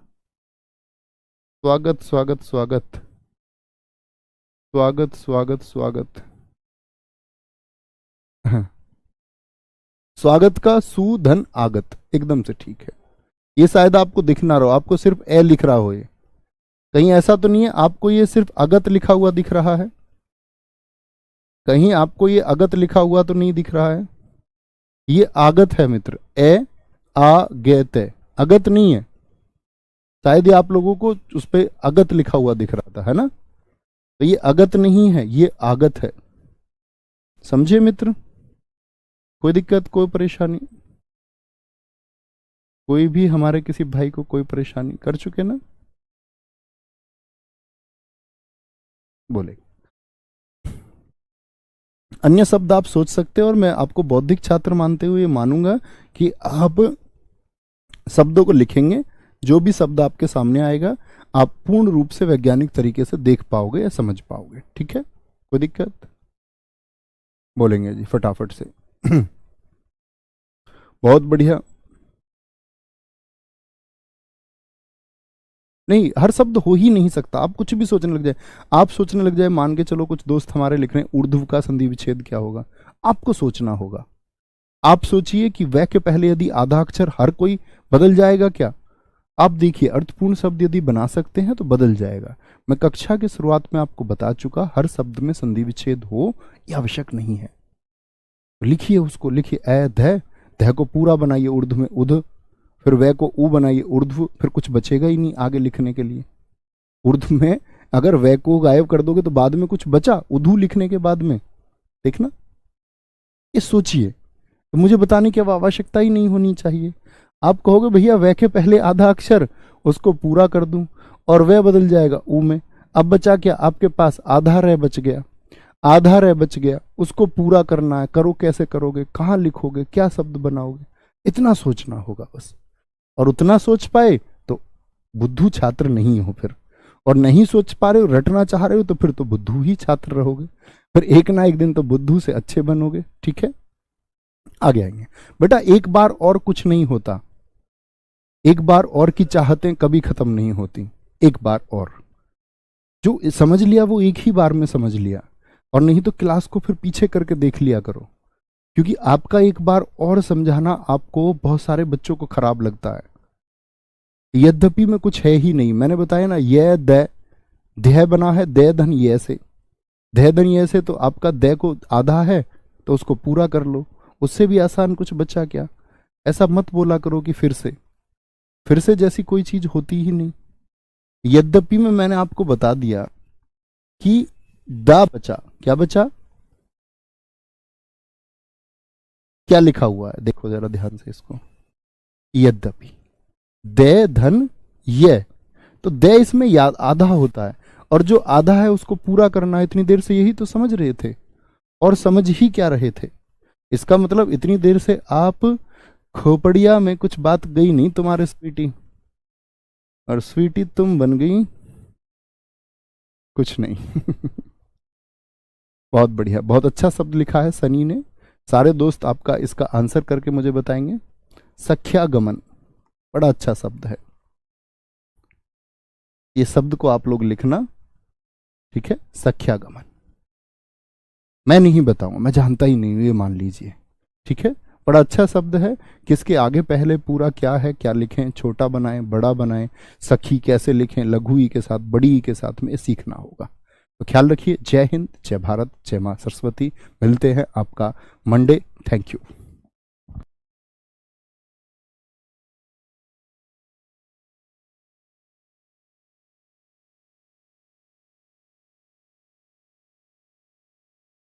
स्वागत स्वागत स्वागत स्वागत स्वागत स्वागत, स्वागत का सुधन आगत, एकदम से ठीक है। ये शायद आपको दिख ना रहो, आपको सिर्फ ए लिख रहा हो, ये कहीं ऐसा तो नहीं है आपको ये सिर्फ अगत लिखा हुआ दिख रहा है, कहीं आपको ये अगत लिखा हुआ तो नहीं दिख रहा है, ये आगत है मित्र, ए आ गे ते, अगत नहीं है। शायद ये आप लोगों को उस पे अगत लिखा हुआ दिख रहा था, है ना? तो ये अगत नहीं है, ये आगत है। समझे मित्र? कोई दिक्कत, कोई परेशानी? कोई भी हमारे किसी भाई को कोई परेशानी? कर चुके ना? बोले। अन्य शब्द आप सोच सकते हो, और मैं आपको बौद्धिक छात्र मानते हुए मानूंगा कि आप शब्दों को लिखेंगे। जो भी शब्द आपके सामने आएगा आप पूर्ण रूप से वैज्ञानिक तरीके से देख पाओगे या समझ पाओगे। ठीक है, कोई दिक्कत? बोलेंगे जी फटाफट से। बहुत बढ़िया। नहीं, हर शब्द हो ही नहीं सकता। आप कुछ भी सोचने लग जाए, आप सोचने लग जाए, मान के चलो कुछ दोस्त हमारे लिख रहे हैं ऊर्ध्व का संधि विच्छेद क्या होगा, आपको सोचना होगा। आप सोचिए कि वह के पहले यदि आधा अक्षर हर कोई बदल जाएगा क्या? आप देखिए, अर्थपूर्ण शब्द यदि बना सकते हैं तो बदल जाएगा। मैं कक्षा की शुरुआत में आपको बता चुका, हर शब्द में संधि विच्छेद हो यह आवश्यक नहीं है। लिखिए उसको, लिखिए ए ध, ध को पूरा बनाइए ऊर्ध्व में उध, फिर वह को ऊ बनाइए ऊर्ध्व, फिर कुछ बचेगा ही नहीं आगे लिखने के लिए। ऊर्ध्व में अगर वह को गायब कर दोगे तो बाद में कुछ बचा उधू लिखने के बाद में, देखना। ये सोचिए, तो मुझे बताने की आवश्यकता ही नहीं होनी चाहिए। आप कहोगे भैया वह के पहले आधा अक्षर उसको पूरा कर दूं और वह बदल जाएगा ऊ में, अब बचा क्या आपके पास? आधा रह बच गया, आधा रह बच गया, उसको पूरा करना है। करो, कैसे करोगे, कहाँ लिखोगे, क्या शब्द बनाओगे? इतना सोचना होगा बस। और उतना सोच पाए तो बुद्धू छात्र नहीं हो फिर, और नहीं सोच पा रहे हो, रटना चाह रहे हो, तो फिर तो बुद्धू ही छात्र रहोगे। फिर एक ना एक दिन तो बुद्धू से अच्छे बनोगे। ठीक है, आगे आएंगे। बेटा एक बार और कुछ नहीं होता, एक बार और की चाहतें कभी खत्म नहीं होती। एक बार और जो समझ लिया वो एक ही बार में समझ लिया, और नहीं तो क्लास को फिर पीछे करके देख लिया करो, क्योंकि आपका एक बार और समझाना आपको बहुत सारे बच्चों को खराब लगता है। यद्यपि में कुछ है ही नहीं, मैंने बताया ना, यह द देह बना है दे धन ये से, दे धन ये से, तो आपका दे को आधा है तो उसको पूरा कर लो, उससे भी आसान कुछ बचा क्या? ऐसा मत बोला करो कि फिर से जैसी कोई चीज होती ही नहीं। यद्यपि में मैंने आपको बता दिया कि दा बचा, क्या बचा? क्या लिखा हुआ है देखो जरा ध्यान से इसको, यद्यपि दे धन ये, तो दे इसमें याद आधा होता है, और जो आधा है उसको पूरा करना है। इतनी देर से यही तो समझ रहे थे, और समझ ही क्या रहे थे? इसका मतलब इतनी देर से आप खोपड़िया में कुछ बात गई नहीं तुम्हारे स्वीटी, और स्वीटी तुम बन गई कुछ नहीं। बहुत बढ़िया, बहुत अच्छा शब्द लिखा है सनी ने। सारे दोस्त आपका इसका आंसर करके मुझे बताएंगे। सख्यागमन, बड़ा अच्छा शब्द है। ये शब्द को आप लोग लिखना, ठीक है? सख्यागमन मैं नहीं बताऊंगा, मैं जानता ही नहीं, ये मान लीजिए। ठीक है, बड़ा अच्छा शब्द है। किसके आगे पहले पूरा क्या है, क्या लिखें, छोटा बनाएं, बड़ा बनाएं, सखी कैसे लिखें, लघु ई के साथ, बड़ी ई के साथ में सीखना होगा। तो ख्याल रखिए। जय हिंद, जय भारत, जय मां सरस्वती। मिलते हैं आपका मंडे। Thank you.